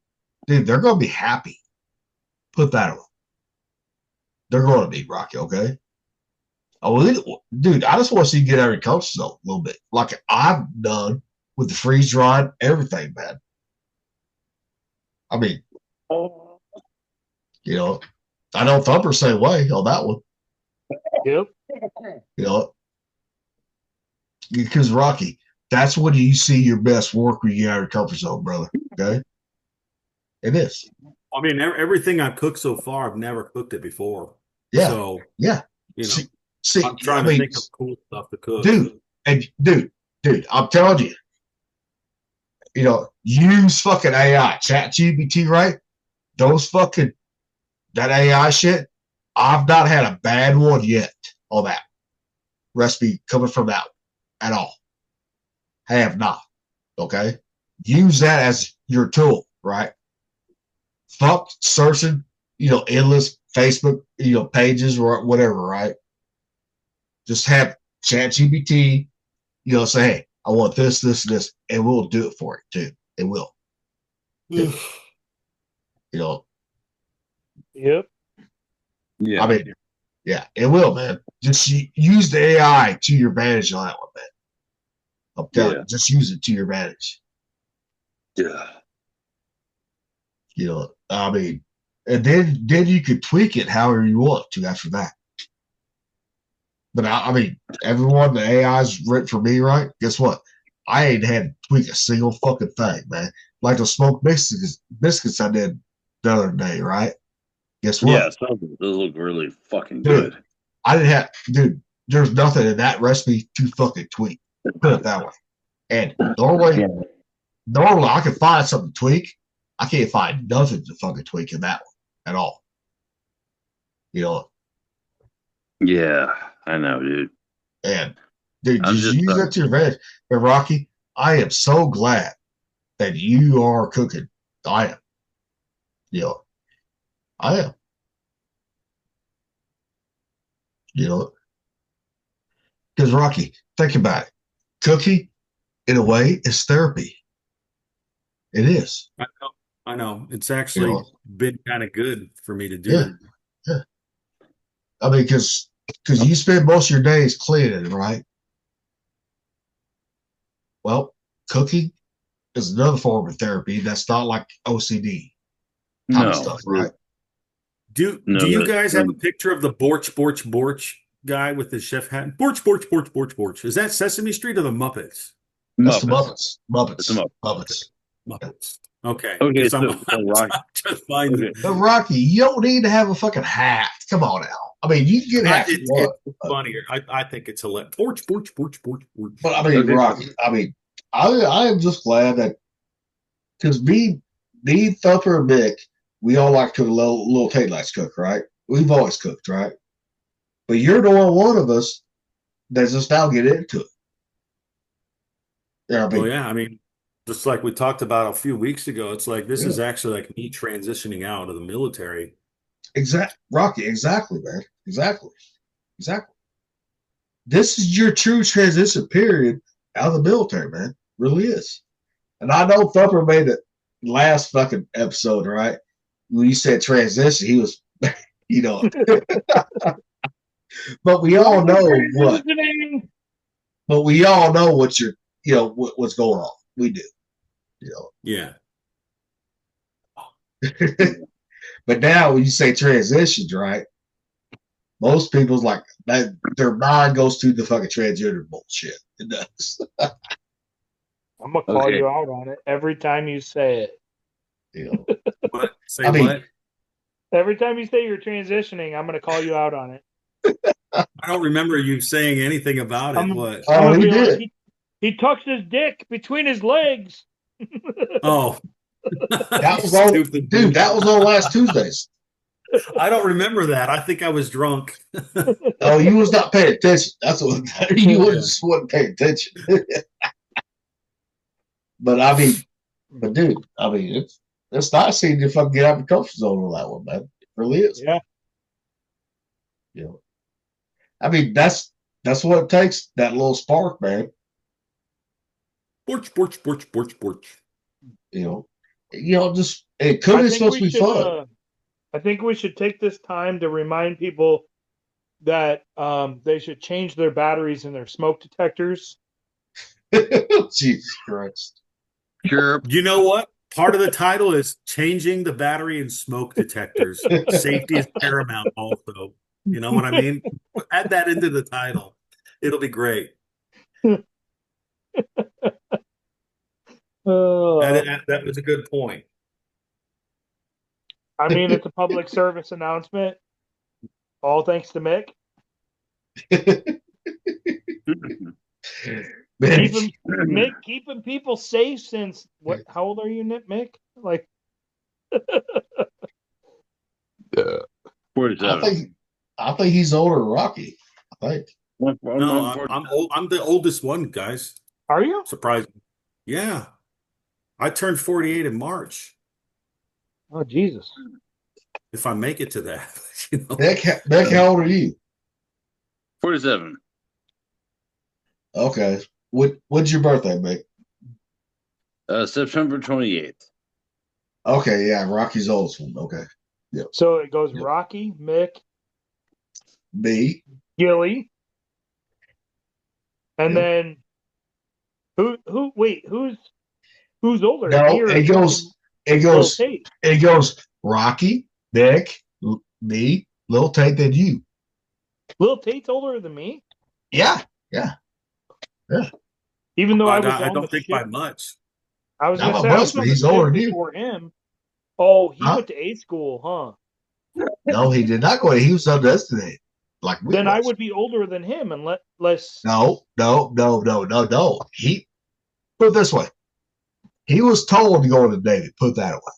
Dude, they're going to be happy. Put that on. They're going to be, Rocky, okay? Oh, dude, I just want to see you get out of your comfort zone a little bit. Like I've done with the freeze dried, everything, man. I mean, I know Thumper's the same way on that one. Yep. Because Rocky, that's when you see your best work when you get out of your comfort zone, brother. Okay? It is. I mean, everything I've cooked so far, I've never cooked it before. Yeah. So, yeah. See, I'm trying to think of cool stuff to cook. Dude, I'm telling you, use fucking AI, ChatGPT, right? That AI shit, I've not had a bad one yet on that recipe coming from that at all. I have not. Okay? Use that as your tool, right? Fuck searching, endless Facebook, pages or whatever, right? Just have ChatGPT, say, hey, I want this, this, this, and we'll do it for it too. It will. Yep. Yeah. I mean, yeah, it will, man. Just use the AI to your advantage on that one, man. I'm telling you, just use it to your advantage. Yeah. I mean, and then you could tweak it however you want to after that. But I mean, everyone, the AI's written for me, right? Guess what? I ain't had to tweak a single fucking thing, man. Like the smoked biscuits I did the other day, right? Guess what? Yeah, those look really fucking good. There's nothing in that recipe to fucking tweak. Put it that way. And normally I can find something to tweak. I can't find nothing to fucking tweak in that one at all. Yeah, I know, dude. And dude, just use that to your advantage. And Rocky, I am so glad that you are cooking. I am. I am. Because Rocky, think about it. Cooking, in a way, is therapy. It is. I know. It's actually been kind of good for me to do. Yeah. I mean, because you spend most of your days cleaning, right? Well, cooking is another form of therapy that's not like OCD kind of stuff, right? Do you guys have a picture of the Borch guy with the chef hat? Borch. Is that Sesame Street or the Muppets? That's the Muppets. Muppets. Okay. But Rocky, you don't need to have a fucking hat. Come on now. I mean, you can get hat. It's funnier. I think it's hilarious. Borch. But I mean, Rocky, I am just glad that because me, Thumper, and Mick, we all like to cook a little Tate likes to cook, right? We've always cooked, right? But you're the only one of us that's just now get into it. I mean, Just like we talked about a few weeks ago, it's like this is actually like me transitioning out of the military. Rocky, exactly, man. Exactly. This is your true transition period out of the military, man. Really is. And I know Thumper made it last fucking episode, right? When you said transition, he was, but we all know what. But we all know what what's going on. We do, Yeah. But now when you say transitions, right? Most people's like that. Their mind goes to the fucking transgender bullshit. It does. I'm gonna call you out on it every time you say it. What? Say what? Every time you say you're transitioning, I'm gonna call you out on it. I don't remember you saying anything about it. What? Oh, he did. Like, he tucks his dick between his legs. Oh, that was on, dude. That was on last Tuesdays. I don't remember that. I think I was drunk. Oh, you was not paying attention. That's what you just wasn't paying attention. But I mean, dude, I mean, it's nice seeing you fucking get out of the comfort zone on that one, man. It really is. Yeah. I mean, that's what it takes. That little spark, man. Porch. Just it could be supposed to be fun. I think we should take this time to remind people that they should change their batteries in their smoke detectors. Jesus Christ. Sure. You know what? Part of the title is changing the battery in smoke detectors. Safety is paramount also. You know what I mean? Add that into the title. It'll be great. That was a good point. I mean, it's a public service announcement. All thanks to Mick. Keeping people safe since what? How old are you, Mick? Like, 47. I think he's older than Rocky. I think. No, I'm old. I'm the oldest one, guys. Are you? Surprising. Yeah, I turned 48 in March. Oh Jesus! If I make it to that, Beck, how old are you? 47. Okay. When's your birthday, Beck? September 28th. Okay, yeah, Rocky's oldest one. Okay. Yep. So it goes Rocky, Mick, me, Gilly, and then who? Wait, who's older? No, it goes Rocky, Mick, me, Lil Tate, then you. Lil Tate's older than me? Yeah. Even though I don't think by much. I was going to say, I was on the ship before him. Oh, he went to A school, huh? No, he did not go. He was undesignated. Like then I would be older than him, unless. No. He put it this way. He was told to go into the Navy. Put that away.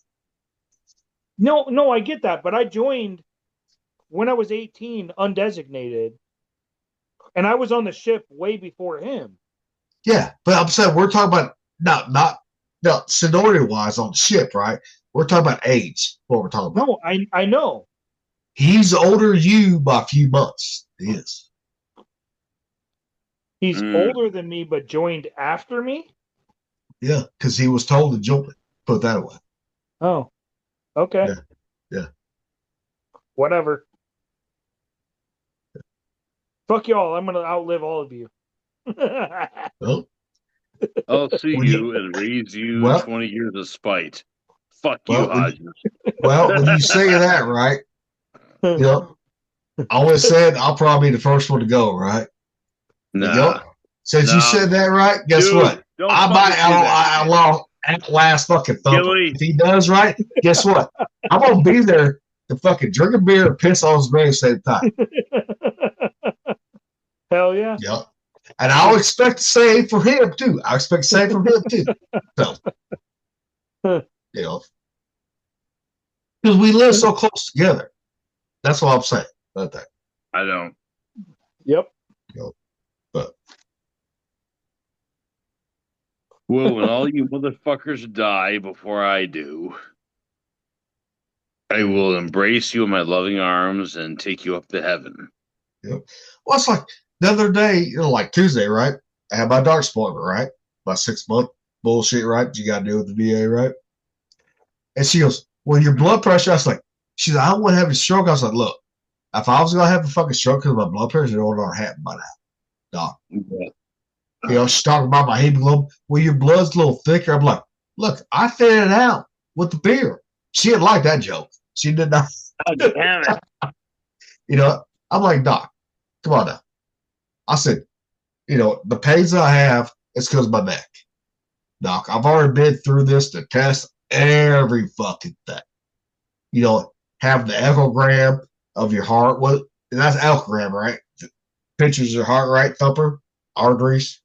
No, I get that, but I joined when I was 18, undesignated, and I was on the ship way before him. Yeah, but I'm saying we're talking about not seniority wise on the ship, right? We're talking about age. What we're talking about. No, I know. He's older than you by a few months. He is. He's older than me, but joined after me? Yeah, because he was told to join. Put that away. Oh, okay. Yeah. Whatever. Fuck y'all. I'm going to outlive all of you. Well, I'll see you and raise you 20 years of spite. Fuck you, Hodges. Well, when you say that, right? I always said I'll probably be the first one to go, right? Nah. Since you said that, right? Guess what? I might outlast fucking Thumper. If he does right, guess what? I'm gonna be there to fucking drink a beer and piss on his grave at the same time. Hell yeah. Yep. And I'll expect the same for him too. I expect the same from him too. So, because we live so close together. That's what I'm saying about that. I don't. Yep. But Well, when all you motherfuckers die before I do, I will embrace you in my loving arms and take you up to heaven. Yep. Well, it's like the other day, like Tuesday, right? I had my doctor's appointment, right? My 6 month bullshit, right? You got to do with the VA, right? And she goes, "Well, your blood pressure." I was like, "She's like, I don't want to have a stroke." I was like, "Look, if I was gonna have a fucking stroke because my blood pressure, it would have happened by now, doc." Yeah. She's talking about my hemoglobin. Well, your blood's a little thicker. I'm like, "Look, I figured it out with the beer." She didn't like that joke. She did not. Oh, damn it. I'm like, "Doc, come on now." I said, the pains I have, it's because of my neck. Doc, I've already been through this to test every fucking thing. Have the echogram of your heart. What? That's echogram, right? Pictures your heart rate, thumper, arteries,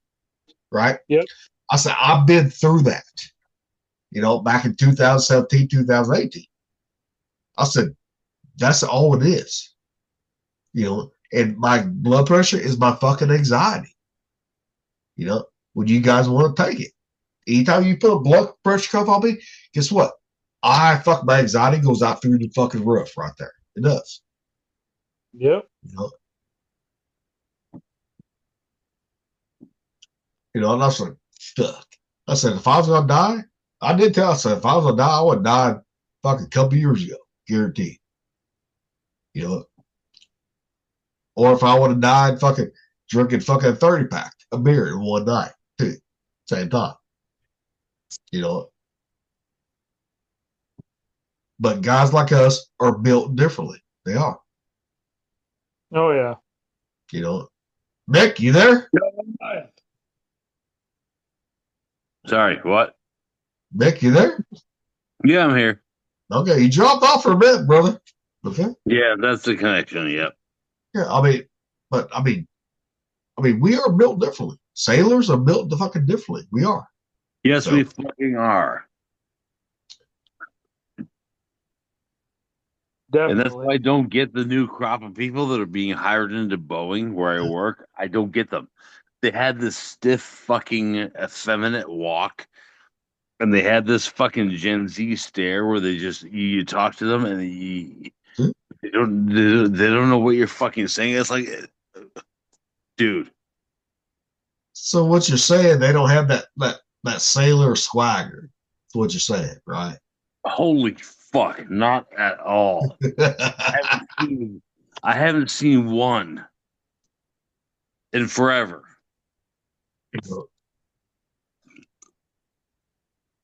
right? Yep. I said, I've been through that, back in 2017, 2018. I said, that's all it is. And my blood pressure is my fucking anxiety. Would you guys want to take it? Anytime you put a blood pressure cuff on me, guess what? My anxiety goes out through the fucking roof right there. It does. Yep. And I was like, fuck. I said, if I was gonna die, I said, if I was gonna die, I would have died fucking a couple years ago, guaranteed. Or if I would have died fucking drinking fucking 30 pack of beer in one night, too. Same time. But guys like us are built differently. They are. Oh yeah. Mick, you there? Sorry, what? Mick, you there? Yeah, I'm here. Okay, you dropped off for a bit, brother. Okay. Yeah, that's the connection. Yep. Yeah, I mean, we are built differently. Sailors are built fucking differently. We are. Yes, we fucking are. Definitely. And that's why I don't get the new crop of people that are being hired into Boeing where I work. I don't get them. They had this stiff fucking effeminate walk, and they had this fucking Gen Z stare where they just you talk to them and they don't know what you're fucking saying. It's like, dude. So what you're saying, they don't have that sailor swagger. That's what you're saying, right? Holy fuck, not at all. I haven't seen one in forever.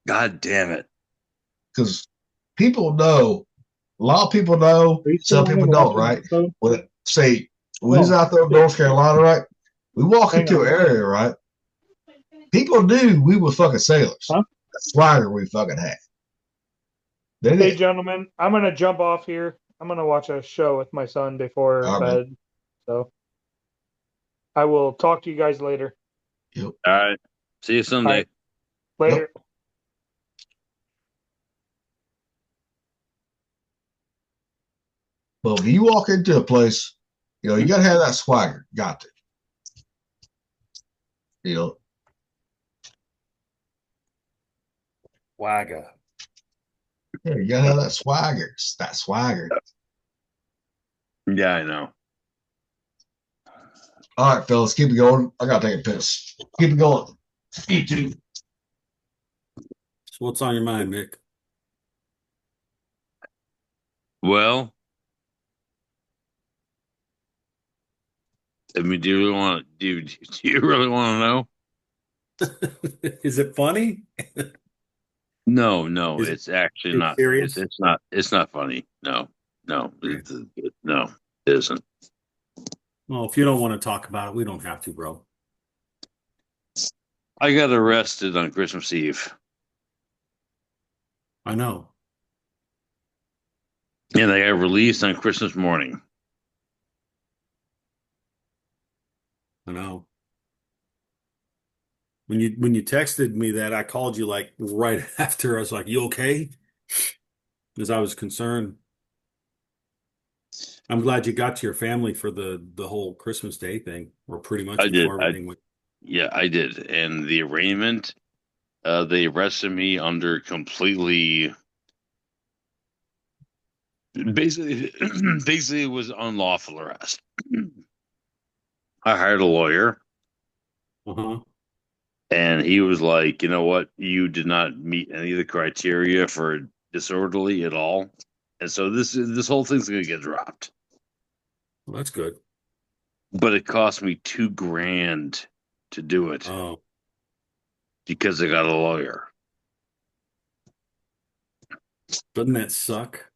God damn it. Because people know, a lot of people know, some people don't, right? When we was out there in North Carolina, right? We walk into an area, right? People knew we were fucking sailors. Huh? The swagger we fucking had. Hey, gentlemen, I'm going to jump off here. I'm going to watch a show with my son before bed. So I will talk to you guys later. Yep. All right. See you Sunday. Right. Later. Yep. Well, if you walk into a place, you got to have that swagger. Got to. Swagger. Yeah, you got to have that swagger. That swagger. Yeah, I know. All right, fellas, keep it going. I got to take a piss. Keep it going. You too. So what's on your mind, Mick? Well, I mean, do you really want to know? Is it funny? No, it's actually not. Serious? It's not funny. No, it isn't. Well, if you don't want to talk about it, we don't have to, bro. I got arrested on Christmas Eve. I know. And I got released on Christmas morning. I know. When you texted me that, I called you like right after. I was like, "You okay?" Because I was concerned. I'm glad you got to your family for the whole Christmas Day thing, or pretty much I before did. everything went. Yeah, I did. And the arraignment They arrested me under completely. Basically, basically, it was unlawful arrest. I hired a lawyer, Uh-huh. and he was like, "You know what? You did not meet any of the criteria for disorderly at all, and so this whole thing's gonna get dropped." Well, that's good. But it cost me $2,000 to do it Oh, because I got a lawyer. doesn't that suck?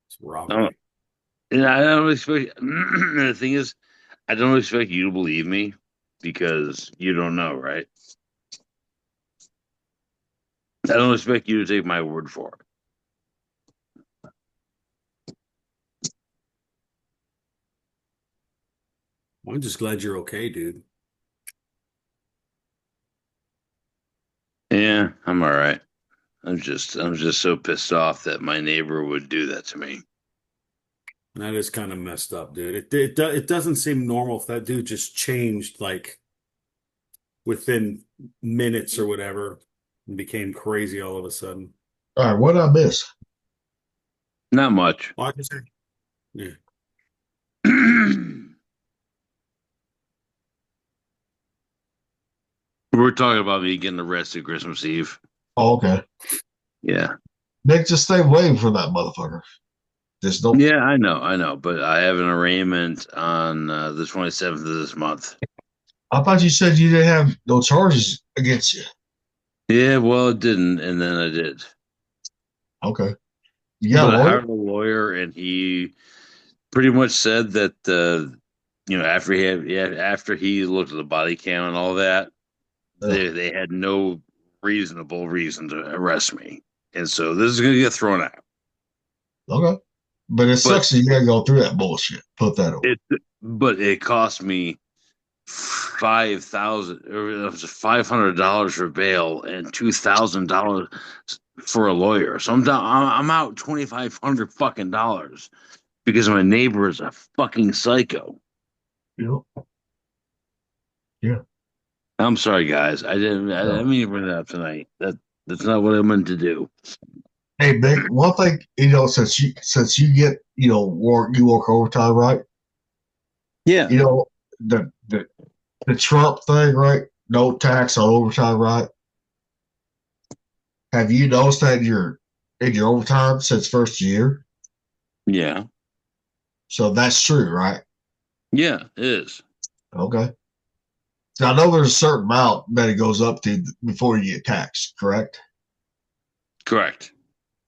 It's I don't, robbery. and I don't expect. The thing is, I don't expect you to believe me because you don't know, right? I don't expect you to take my word for it. Well, I'm just glad you're okay, dude. Yeah, I'm all right. I'm just so pissed off that my neighbor would do that to me. That is kind of messed up, dude. It doesn't seem normal if that dude just changed like within minutes or whatever and became crazy all of a sudden. All right, what did I miss? Not much. Well, I just, yeah. We're talking about me getting arrested Christmas Eve. Oh, okay. Yeah. Nick, just stay waiting for that motherfucker. Just don't. Yeah, I know. But I have an arraignment on the 27th of this month. I thought you said you didn't have no charges against you. Yeah, well, it didn't, and then I did. Okay. You got But a I lawyer? hired a lawyer, and he pretty much said that after he looked at the body cam and all that, they had no reasonable reason to arrest me, and so this is going to get thrown out. Okay. But it But sucks that you got to go through that bullshit. Put that over. it cost me 5,000 or it was $500 for bail and $2,000 for a lawyer. So I'm out 2,500 fucking dollars because my neighbor is a fucking psycho. Yeah. Yeah. I'm sorry, guys. I didn't mean to bring that up tonight. That's not what I meant to do. Hey, Vic, one thing, since you get, you work overtime, right? Yeah. You know, the Trump thing, right? No tax on overtime, right? Have you noticed that in your overtime since first year? Yeah. So that's true, right? Yeah, it is. Okay. Now I know there's a certain amount that it goes up to before you get taxed, correct? Correct.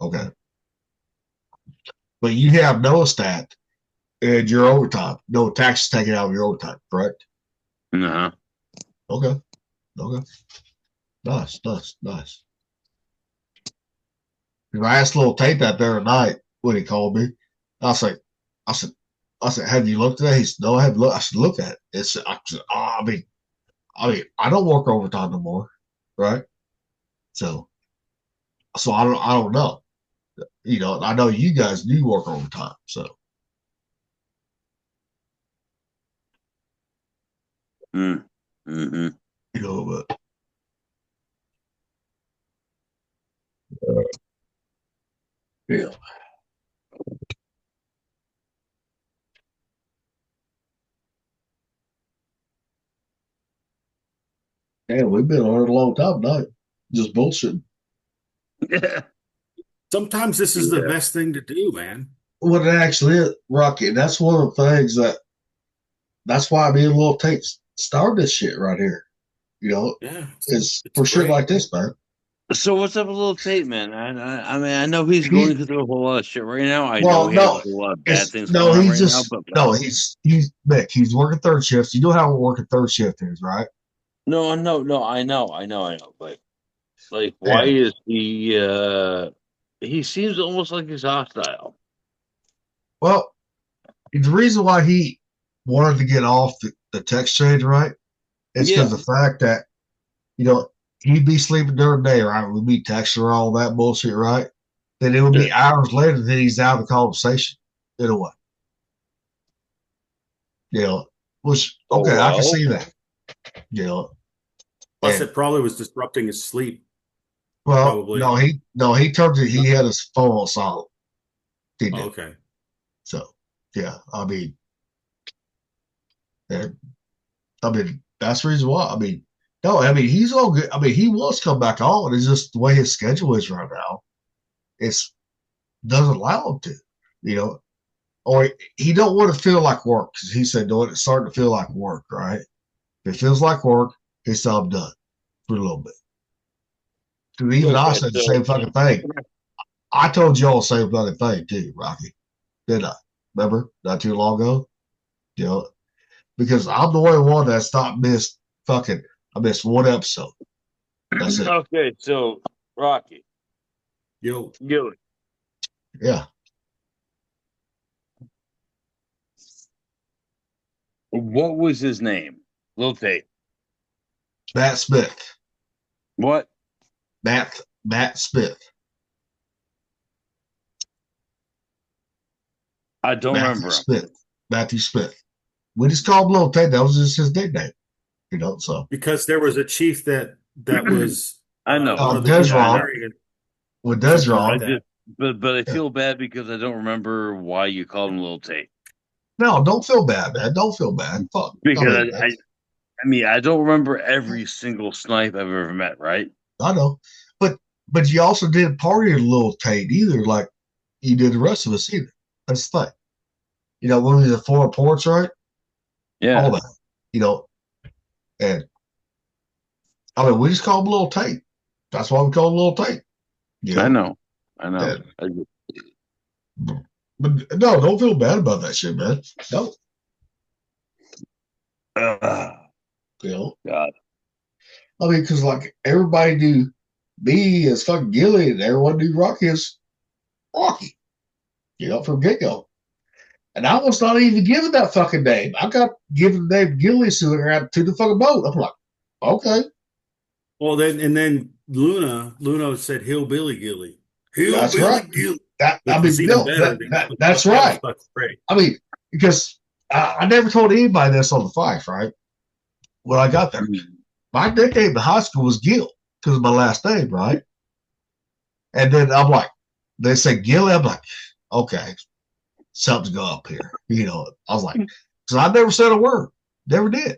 Okay. But you have noticed that in your overtime, no tax is taken out of your overtime, correct? Uh-huh. Okay. Okay. Nice, nice, nice. I asked little Tate that there tonight when he called me. I said, I said, I said, have you looked at it? He said, no, I haven't looked. I said, look at it. I said, I don't work overtime no more, right? So I don't know. I know you guys do work overtime, so Mm-hmm. but yeah. Damn, we've been on it a long time tonight. Just bullshit. Yeah. Sometimes this is the best thing to do, man. What it actually is, Rocky, that's one of the things that's why me and Lil Tate started this shit right here. Yeah, It's it's for shit great. like this, man. So what's up with little Tate, man? I mean, I know he's He, going through a whole lot of shit right now. I know well, he has no, a whole lot of bad it's things no, going on he's right now, just but no, he's Nick. He's working third shifts. You know how working third shift is, right? no, I know. But like, why Yeah. is he? He seems almost like he's hostile. Well, the reason why he wanted to get off the text change, right? It's because Yeah, the fact that you know he'd be sleeping during the day, right? We'd be texting or all that bullshit, right? Then it would sure. be hours later that he's out of the conversation in a way. You know, which Oh okay, I can well. see that. You know, Plus, it probably was disrupting his sleep. Well, probably. he turned it. He had his phone on silent. He did. Okay. So, yeah, I mean, that's the reason why. I mean, no, I mean, he's all good. I mean, he wants to come back on. It's just the way his schedule is right now. It's doesn't allow him to, you know, or he don't want to feel like work because he said, no, it's starting to feel like work, right? If it feels like work, he said, I'm done for a little bit. Because even I said the same fucking thing. I told y'all the same fucking thing too, Rocky. Did I? Remember? Not too long ago? You know, because I'm the only one that's not missed fucking, I missed one episode. That's it. Okay, so Rocky. Yo. Gilly. Yeah. What was his name? Lil Tate. Matt Smith. What? Matt Smith. I don't remember him. Matthew Smith. We just called him Lil Tate. That was just his nickname. You know, so because there was a chief that was I know one of the Desron with Desron. Like but I feel bad because I don't remember why you called him Lil Tate. No, don't feel bad, man. Don't feel bad. Fuck. Because I mean, I don't remember every single snipe I've ever met, right? I know, but you also didn't party a Lil Tate either, like you did the rest of us either. That's the thing. You know, when we did the 4 reports, right? Yeah. All that. You know, and I mean, we just call him Lil Tate. That's why we call him Lil Tate. You know? I know. And, but no, don't feel bad about that shit, man. No. You know? God. I mean, because like everybody knew me as fucking Gilly, and everyone knew Rocky as Rocky. You know, from get go. And I was not even given that fucking name. I got given the name Gilly as soon as I got to the fucking boat. I'm like, okay. Well, then Luna said Hillbilly Gilly. That's right. Gilly. That's right. I mean, because I never told anybody this on the Fife, right? When I got there. My nickname in high school was Gil because of my last name, right? And then I'm like, they say Gilly. I'm like, okay, something's going up here. You know, I was like, because I never said a word, never did.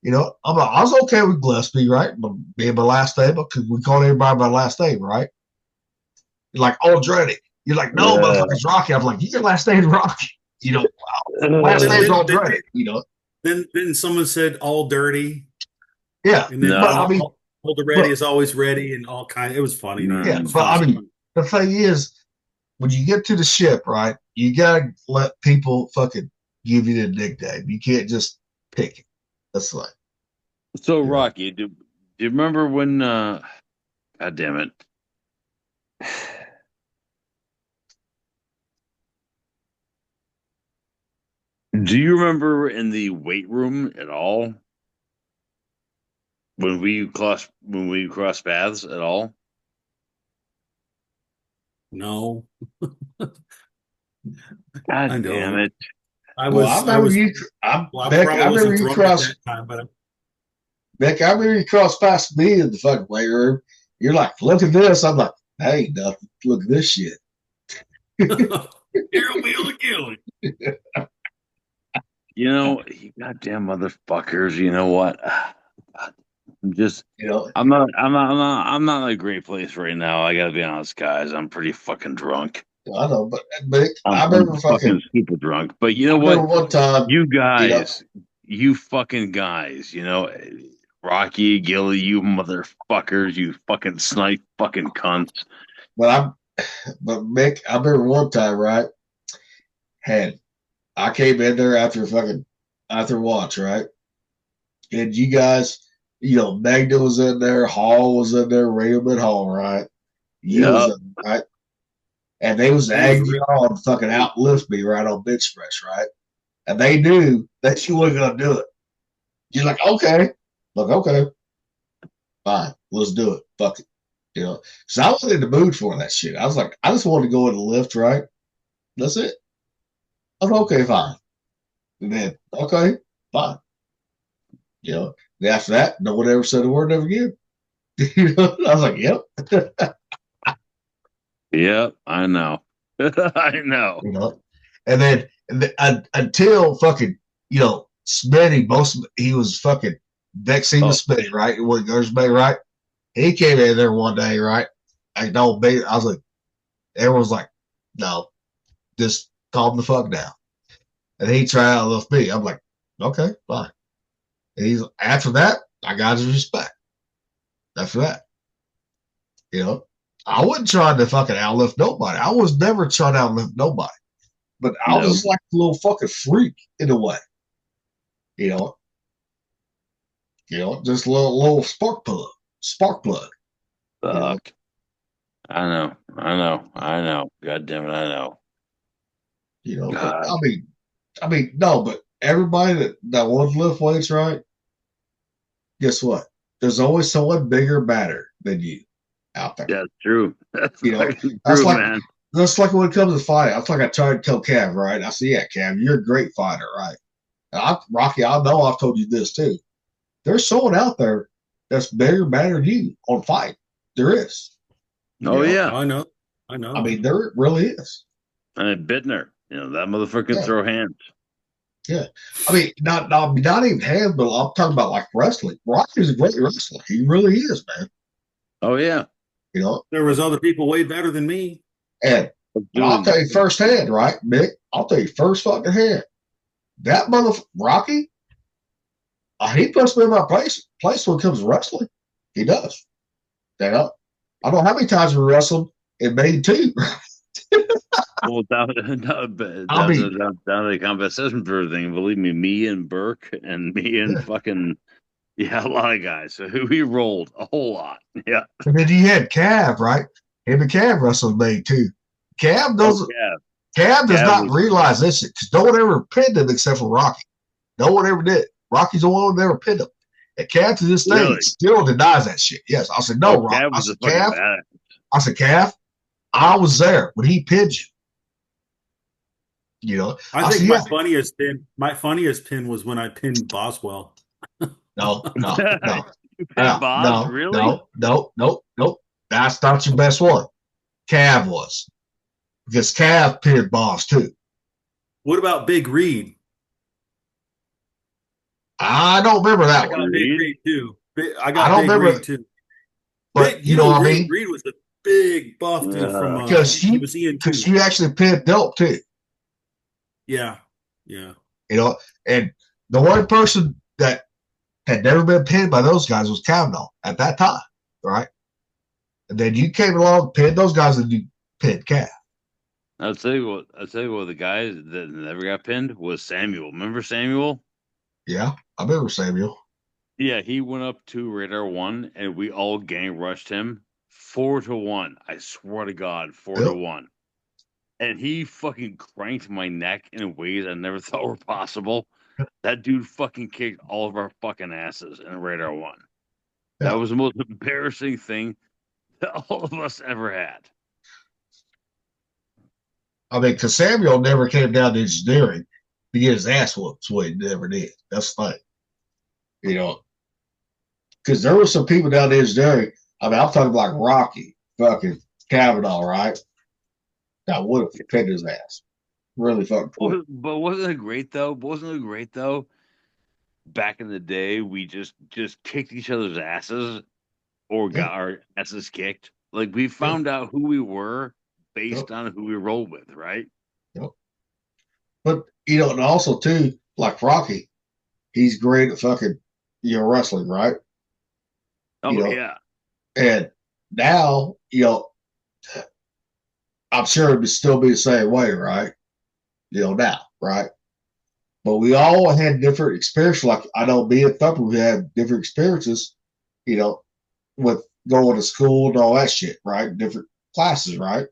You know, I was okay with Gillespie, right? Being my last name, because we called everybody by last name, right? You're like, Andretti. You're like, no, motherfucker's Rocky. I'm like, your last name's Rocky. You know, last name's Andretti. You know. Then someone said all dirty. Yeah, and then I mean, all the ready is always ready, and all kind. It was funny. Yeah, but I mean, the thing is, when you get to the ship, right, you gotta let people fucking give you the nickname. You can't just pick it. That's like. So Rocky, do you remember when? God damn it. Do you remember in the weight room at all? When we cross paths at all? No. God damn it. I remember you crossed. Beck, I remember you crossed past me in the fucking weight room. You're like, look at this. I'm like, that ain't nothing. Look at this shit. You know, you goddamn motherfuckers. You know what? I'm just, you know, I'm not in a great place right now. I gotta be honest, guys. I'm pretty fucking drunk. I know, but I remember fucking super drunk. But you know what? One time, you guys, you fucking guys, you know, Rocky, Gilly, you motherfuckers, you fucking snipe fucking cunts. But Mick, I remember one time, right? I came in there after watch, right? And you guys, you know, Magda was in there, Hall was in there, Raymond Hall, right? Was in there, right? And they was angry on fucking outlift me right on bench press, right? And they knew that you wasn't gonna do it. You're like, okay. Look, okay. Fine, let's do it. Fuck it. You know, because I wasn't in the mood for that shit. I was like, I just wanted to go in the lift, right? That's it. I was okay, fine. And then, okay, fine. You know, And after that, no one ever said a word ever again. I was like, yep. Yep, I know. I know. And then until fucking, Smitty, he was fucking vexing with Smitty, right? It wasn't going to Smitty, right? He came in there one day, right? I was like, everyone's like, no, just calm the fuck down. And he tried to lift me. I'm like, okay, fine. And after that, I got his respect. After that, I wasn't trying to fucking outlift nobody. I was never trying to outlift nobody. But I was like a little fucking freak in a way. Just a little spark plug. Fuck. I know. God damn it, I know. But, no, but everybody that wants to lift weights, right? Guess what? There's always someone bigger, badder than you out there. That's true. That's true, man. That's like when it comes to fighting. That's like I tried to tell Cav, right? I said, yeah, Cav, you're a great fighter, right? Rocky, I know I've told you this too. There's someone out there that's bigger, badder than you on fight. There is. Yeah. I know. I mean, there really is. And Bittner, that motherfucker can throw hands. Yeah. I mean, not even hands, but I'm talking about like wrestling. Rocky's a great wrestler. He really is, man. Oh, yeah. There was other people way better than me. And I'll tell you firsthand, right, Mick? I'll tell you first fucking hand. That motherfucker, Rocky, he puts me in my place when it comes to wrestling. He does. I don't know how many times we wrestled and made two. Well, down to the competition for everything. Believe me and Burke and me and fucking a lot of guys. So we rolled a whole lot. Yeah. And then you had Cav, right? Him and Cav wrestled made too. Cav does not realize this shit because no one ever pinned him except for Rocky. No one ever did. Rocky's the one who never pinned him. And Cav to this day still denies that shit. Yes, I said no, Rocky. I said Cav, I was there when he pinned you. I think my funniest pin was when I pinned Boswell. No. Really? No. That's not your best one. Cav was. Because Cav pinned Boss too. What about Big Reed? I don't remember that one. I got Big Reed too. I don't remember Reed too. But you know what I mean? Reed was a big buff dude from because he was because he actually pinned Dope too. Yeah. And the one person that had never been pinned by those guys was Kavanaugh at that time, right? And then you came along, pinned those guys, and you pinned Cav. I'll tell you what. The guy that never got pinned was Samuel. Remember Samuel? Yeah, I remember Samuel. Yeah, he went up to Radar 1, and we all gang rushed him 4-1. I swear to God, 4-1. And he fucking cranked my neck in ways I never thought were possible. That dude fucking kicked all of our fucking asses in Radar 1. That was the most embarrassing thing that all of us ever had. I mean, because Samuel never came down to engineering to get his ass whooped, so he never did. That's the thing. Because there were some people down there engineering. I mean, I'm talking like Rocky, fucking Kavanaugh, right? That would have pinned his ass. Really fucking cool. But wasn't it great though? Back in the day, we just kicked each other's asses or got our asses kicked. Like we found out who we were based on who we rolled with, right? Yep. But and also too, like Rocky, he's great at fucking wrestling, right? Oh yeah. And now, I'm sure it would still be the same way, right? Now, right? But we all had different experiences. Like I know me and Thumper, we had different experiences, with going to school and all that shit, right? Different classes, right?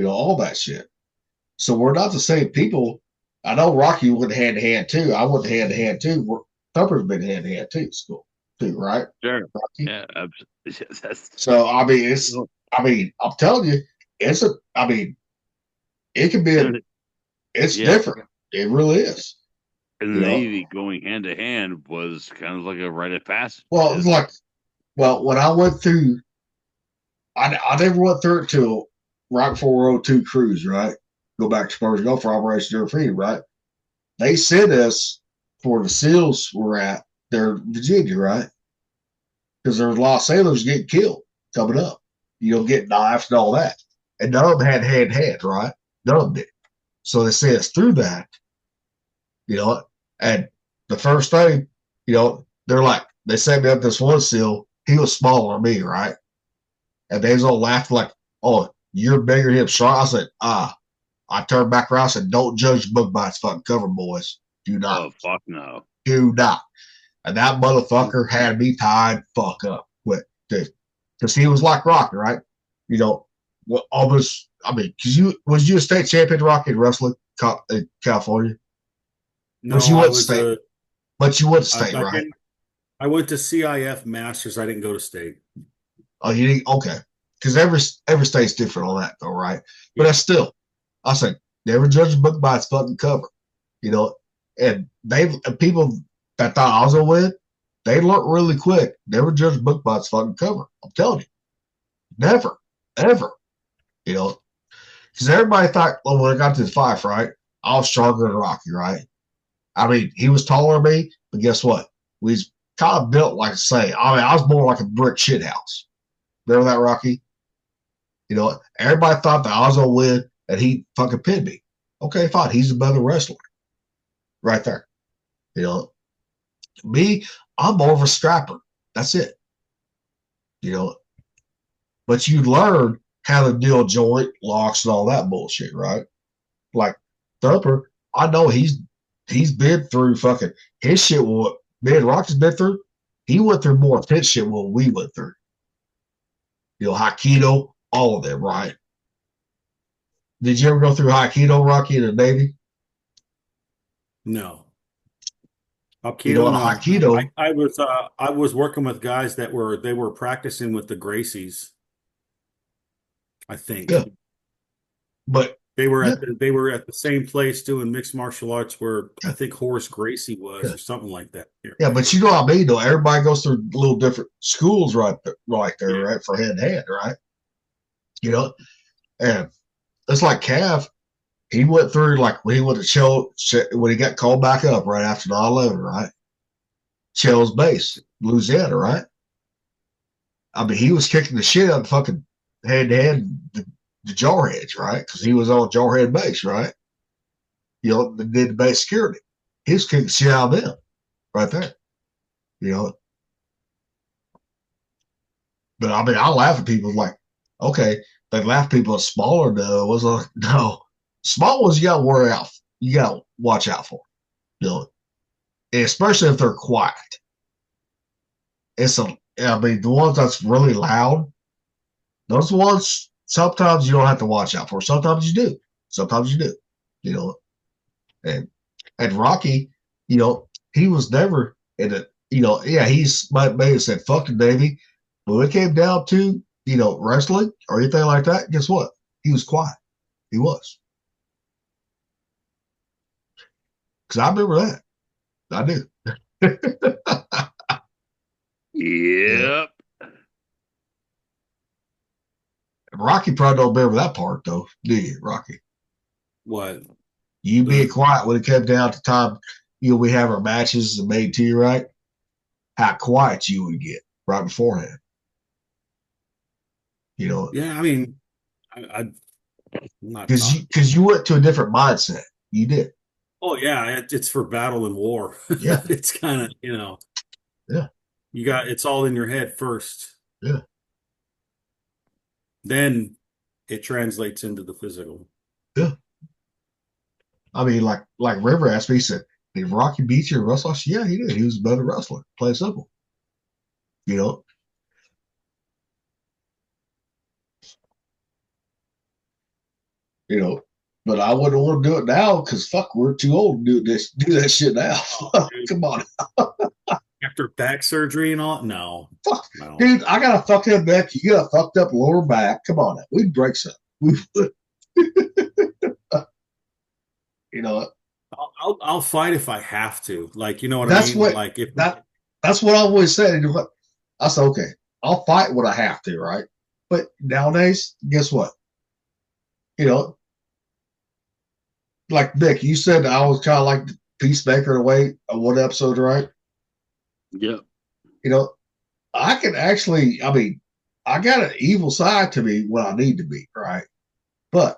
All that shit. So we're not the same people. I know Rocky went hand to hand too. I went hand to hand too. Thumper's been hand to hand too at school too, right? Sure. Rocky? Yeah, absolutely. So I mean, I'm telling you, it can be it's different. It really is. And the Navy going hand to hand was kind of like a rite of passage. Well, it was like, when I went through, I never went through it till right before World War II cruise, right? Go back to Persian Gulf for Operation Enduring Freedom, right? They sent us for the SEALs were at their Virginia, right? Because there was a lot of sailors getting killed coming up. Get knives and all that. And none of them had hand, right? None of them did. So they sent us through that, and the first thing, they're like, they sent me up this one SEAL. He was smaller than me, right? And they was all laughing like, oh, you're bigger than him, strong. I said, I turned back around and said, don't judge book by its fucking cover, boys. Do not. Oh, fuck no. Do not. And that motherfucker had me fuck up with this. Because he was like Rocky, right? Almost, because was you a state champion, Rocky, in wrestling in California? No, but you went state. But you went state, right? I went to CIF Masters. I didn't go to state. Oh, you didn't? Okay. Because every state's different on that, though, right? But that's still, I said, never judge a book by its fucking cover, And people that thought I was gonna win, they learned really quick. Never judge a book by its fucking cover. I'm telling you, never, ever, because everybody thought, well, when I got to the fight, right, I was stronger than Rocky, right? I mean, he was taller than me, but guess what? We was kind of built like I was more like a brick shit house. Remember that, Rocky? Everybody thought that I was gonna win and he fucking pinned me. Okay, fine. He's a better wrestler. Right there. Me, I'm more of a scrapper. That's it. But you learn how to deal joint locks and all that bullshit, right? Like Thumper, I know he's been through fucking his shit. What me and Rocky's been through, he went through more of his shit than what we went through. Aikido, all of them, right? Did you ever go through Aikido, Rocky, in the Navy? No. Aikido, Aikido. I was working with guys that were practicing with the Gracies. I think. Yeah. But they were at the same place doing mixed martial arts where I think Horace Gracie was or something like that. Yeah, but you know what I mean, though. Everybody goes through little different schools right there, right, for hand to hand, right? And it's like Cav. He went through like when he went to Shell when he got called back up right after 9/11, right? Shell's base, Louisiana, right? I mean, he was kicking the shit out of fucking hand to hand the jarheads, right? Because he was on jarhead base, right? They did the base security. He was kicking the shit out of them right there. But I mean, I laugh at people like, okay, they laugh at people smaller though. Was like, no. Small ones you gotta worry out. You gotta watch out for. And especially if they're quiet. The ones that's really loud, those ones sometimes you don't have to watch out for. Sometimes you do. Sometimes you do. And Rocky, he was never in it. He's might have said fuck the Navy, but when it came down to wrestling or anything like that, guess what? He was quiet. He was. Because I remember that. I do. Yep. Rocky probably don't remember that part, though, do you, Rocky? What? You being quiet when it came down to time, we have our matches and made to you, right? How quiet you would get right beforehand. Yeah, I mean, I'm not because you went to a different mindset. You did. Oh yeah, it's for battle and war. Yeah, it's kind of Yeah, it's all in your head first. Yeah. Then it translates into the physical. Yeah. I mean, like River asked me, he said, "Did Rocky beat you in wrestling?" I said, "Yeah, he did. He was a better wrestler. Plain simple." But I wouldn't want to do it now because fuck, we're too old to do that shit now. Come on. After back surgery and all? No. Fuck. No. Dude, I got a fucked up neck. You got a fucked up lower back. Come on. We'd break something. We would. I'll fight if I have to. Like, you know what I That's mean? what Like if that's what I always said. I said, okay, I'll fight when I have to, right? But nowadays, guess what? You know, like Nick, you said I was kind of like the peacemaker in a way of one episode, right? Yep. You know, I can actually, I mean, I got an evil side to me when I need to be, right? But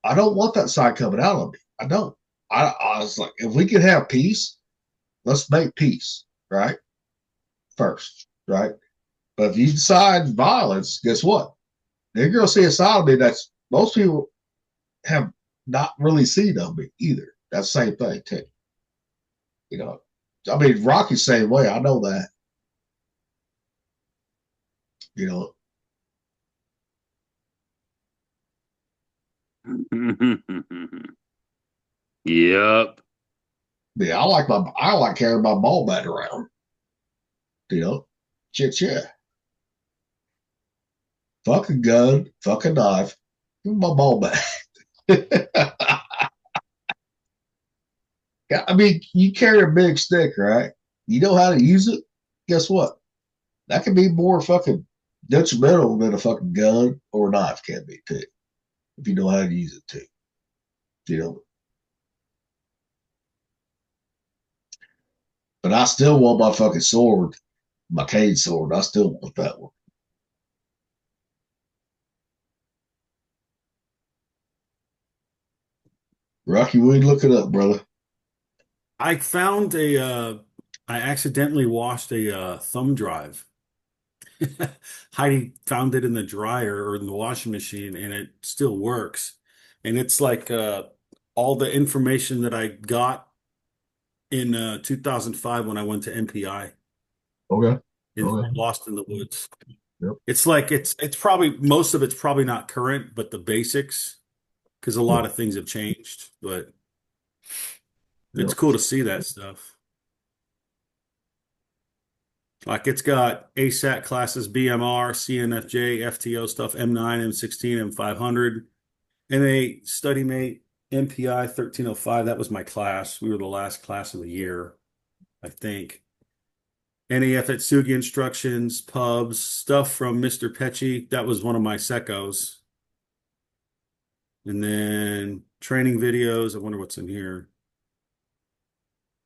I don't want that side coming out of me. I don't. I was like, if we can have peace, let's make peace, right? First, right? But if you decide violence, guess what? They're going to see a side of me that's most people have not really seen of me either. That's the same thing, too. You know, I mean, Rocky's the same way. I know that. You know, Yep. yeah, I like carrying my ball bat around. You know, shit, yeah. Fuck a gun, fuck a knife, give me my ball bat. I mean, you carry a big stick, right? You know how to use it. Guess what? That can be more fucking detrimental than a fucking gun or a knife can be too, if you know how to use it too. You know, but I still want my fucking sword, my cane sword. I still want that one. Rocky, we look it up, brother. I found I accidentally washed a thumb drive. Heidi found it in the dryer or in the washing machine and it still works. And it's like all the information that I got in 2005 when I went to MPI Okay. in Okay. Lost in the Woods. Yep. It's like it's probably most of it's probably not current, but the basics, because a lot of things have changed. But it's Yep. cool to see that stuff. Like it's got ASAT classes, BMR, CNFJ, FTO stuff, M9, M16, M500, NA study mate, MPI 1305. That was my class. We were the last class of the year, I think. NAF Atsugi instructions, pubs, stuff from Mr. Pecci. That was one of my secos. And then training videos. I wonder what's in here.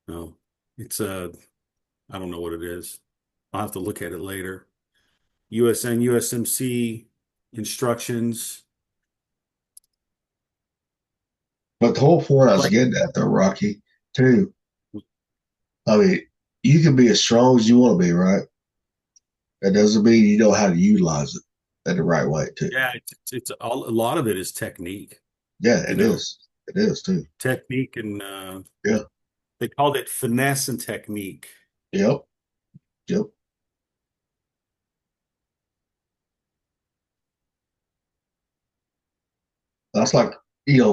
No, it's I don't know what it is. I'll have to look at it later. USN, USMC instructions. But the whole point I was Like, getting at, though, Rocky, too. I mean, you can be as strong as you want to be, right? That doesn't mean you know how to utilize it in the right way, too. yeah, it's all, a lot of it is technique, Yeah, you it know, is. It is too. technique and Yeah. they called it finesse and technique. Yep. Yep. That's like,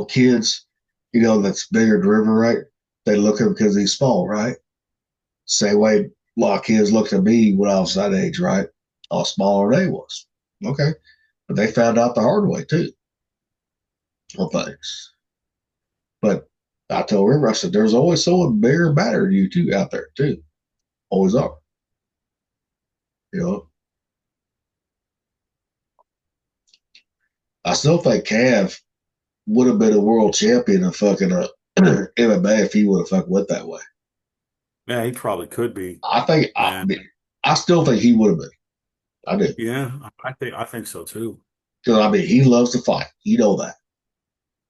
kids, that's bigger than River, right? They look at him because he's small, right? Same way a lot of kids looked at me when I was that age, right? I was smaller than they was. Okay. But they found out the hard way too on things. But I told River, I said, there's always someone bigger and badder than you too out there too. Always are. You know. I still think Cav would have been a world champion of fucking MMA if he would have fucking went that way. Yeah, he probably could be. I think Yeah, I still think he would have been. I do. yeah, I think so too. Because I mean, he loves to fight. You know that.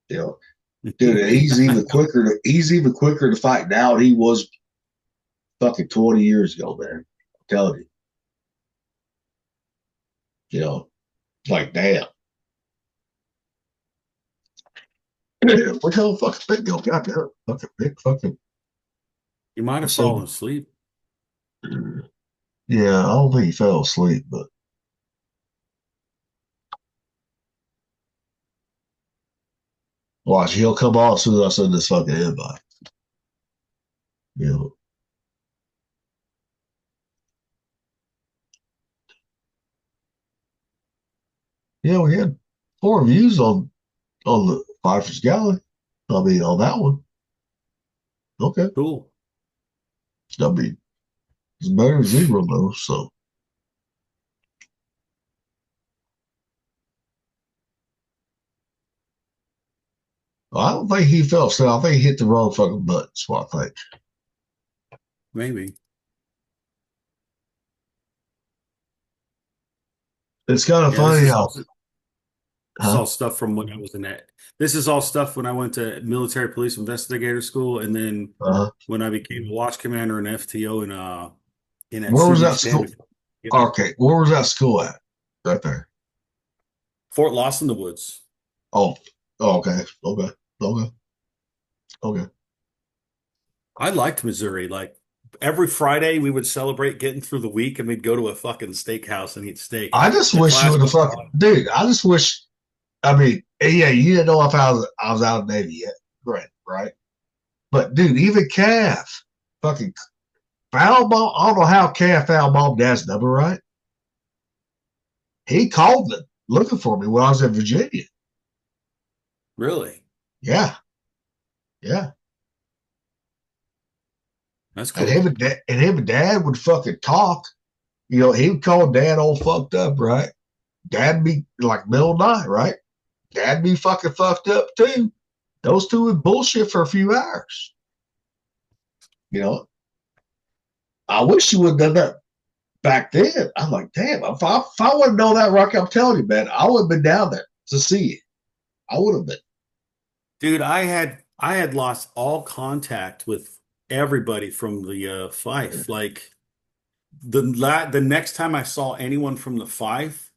You know, dude, he's even quicker to fight now than he was fucking 20 years ago, man. I'm telling you. You know, like damn. What the hell fucking big go got there? Fucking big fucking He might have so fallen asleep. yeah, I don't think he fell asleep, but watch, he'll come off as soon as I send this fucking invite. You know. Yeah, we had 4 views on the Fifer's Galley. I mean, on that one. Okay. Cool. I mean, it's better than 0 though. So. Well, I don't think he fell asleep. I think he hit the wrong fucking button. That's what I think. Maybe. It's kind of funny how. This is all stuff from when I was in that. This is all stuff when I went to military police investigator school, and then when I became a watch commander and FTO in that where was city that school? Okay, where was that school at? Right there. Fort Lost in the Woods. Oh, okay, okay. I liked Missouri. Like every Friday, we would celebrate getting through the week, and we'd go to a fucking steakhouse and eat steak. I just wish you would have fucking, dude. I just wish. I mean, yeah, you didn't know if I was out of Navy yet, right? But dude, even Calf, fucking foul ball. I don't know how Calf foul ball Dad's number, right? He called them looking for me when I was in Virginia. Really? Yeah. That's cool. And him and Dad would fucking talk. You know, he would call Dad all fucked up, right? Dad'd be like middle of the night, right? Dad'd be fucking fucked up too. Those two would bullshit for a few hours. You know, I wish you would have done that back then. I'm like, damn, if I wouldn't know that, Rocky, I'm telling you, man, I would have been down there to see you. I would have been. Dude, I had lost all contact with everybody from the Fife. Like the next time I saw anyone from the Fife,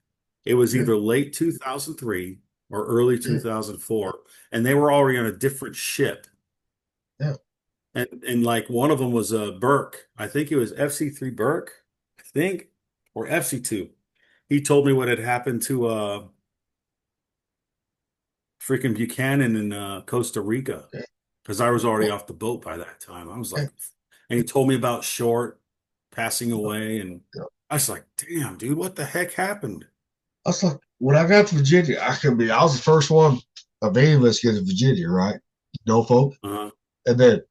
it was either late 2003 or early 2004, and they were already on a different ship. Yeah. And like one of them was Burke. I think it was FC3 Burke, I think, or FC2. He told me what had happened to freaking Buchanan in Costa Rica, because I was already off the boat by that time. I was like, and he told me about Short passing away, and I was like, damn, dude, what the heck happened? I was like, when I got to Virginia, I was the first one of any of us get to Virginia, right? Norfolk. And then,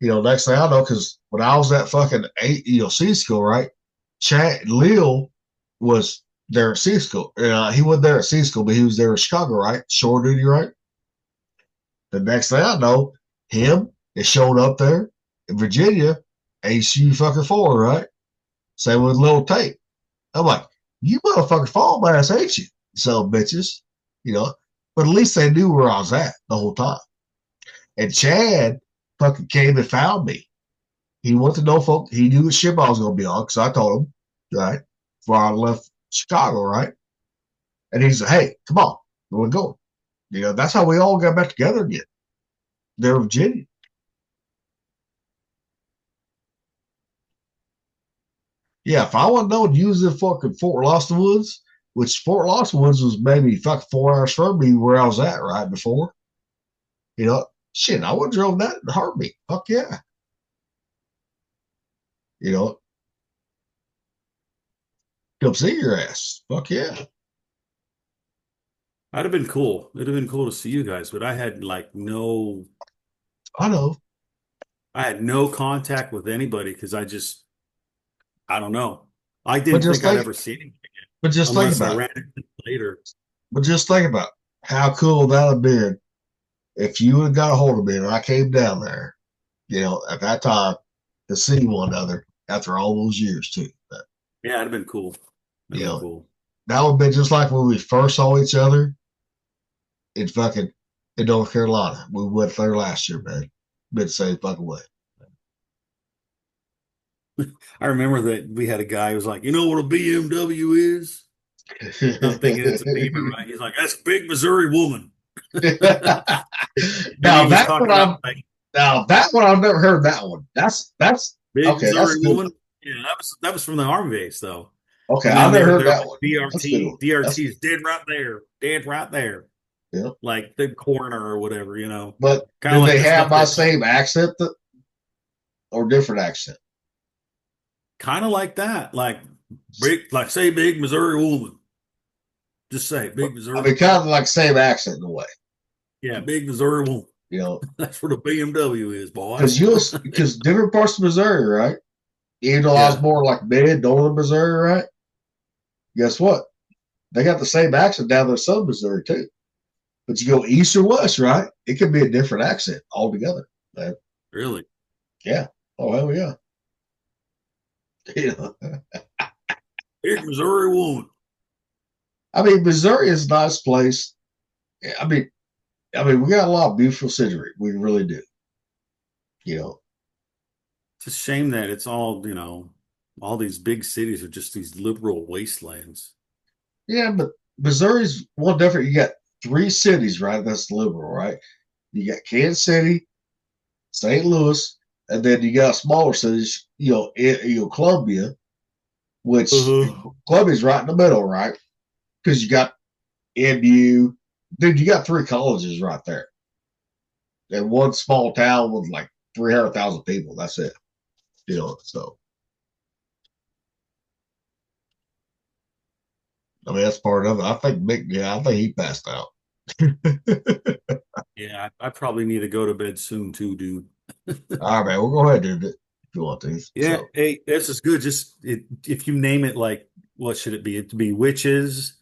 you know, next thing I know, because when I was at fucking C school, right? Chad Lil was there at C school. He wasn't there at C school, but he was there at Chicago, right? Shore duty, right? The next thing I know, him is showing up there in Virginia, HU fucking 4, right? Same with Lil Tate. I'm like, you motherfucking fall my ass, ain't you? So bitches, you know. But at least they knew where I was at the whole time. And Chad fucking came and found me. He went to Norfolk. He knew what ship I was going to be on because I told him, right, before I left Chicago, right? And he said, hey, come on, we're going. You know, that's how we all got back together again. They're Virginia. Yeah, if I would have known you was in fucking Fort Lost Woods, which Fort Lost Woods was maybe fucking 4 hours from me where I was at right before. You know, shit, I would have drove that in a heartbeat. Fuck yeah. You know, come see your ass. Fuck yeah. That'd have been cool. It'd have been cool to see you guys, but I had like no. I know. I had no contact with anybody because I don't know. I didn't think I'd ever see anything again. But just think about I ran into it later. But just think about how cool that would have been if you would have got a hold of me and I came down there, you know, at that time to see one another after all those years too. But, yeah, it'd have been cool. That'd been cool. That would have been just like when we first saw each other in North Carolina. We went there last year, man. Been the same fucking way. I remember that we had a guy who was like, you know what a BMW is? I'm thinking it's a Beamer, right? He's like, that's a big Missouri woman. Now that one I've never heard that one. That's big okay. Missouri woman. Yeah, that was from the Army base though. Okay, I've never heard that one. DRT is dead right there. Yeah, like the corner or whatever, you know. But do like they have my same accent or different accent? Kind of like that, like say big Missouri woman. Just say big Missouri. I mean, kind of like same accent in a way. Yeah, big Missouri woman. You know, That's where the BMW is, boy. Because different parts of Missouri, right? Even though I was Yeah. more like mid northern Missouri, right? Guess what? They got the same accent down there, southern Missouri too. But you go east or west, right? It could be a different accent altogether, man. Really? Yeah. Oh hell yeah. Yeah. Here's Missouri woman. I mean, Missouri is a nice place. I mean, we got a lot of beautiful scenery. We really do. You know. It's a shame that it's all, all these big cities are just these liberal wastelands. Yeah, but Missouri's one different. You got 3 cities, right? That's liberal, right? You got Kansas City, St. Louis, and then you got smaller cities. Columbia, which Columbia's right in the middle, right? Because you got MU. Dude, you got 3 colleges right there, and one small town with like 300,000 people. That's it. So I mean that's part of it. I think Mick. Yeah, I think he passed out. Yeah, I probably need to go to bed soon too, dude. All right, man. We'll go ahead and do it if you want to. Yeah, So hey, this is good. Just if you name it like, what should it be? It'd be witches,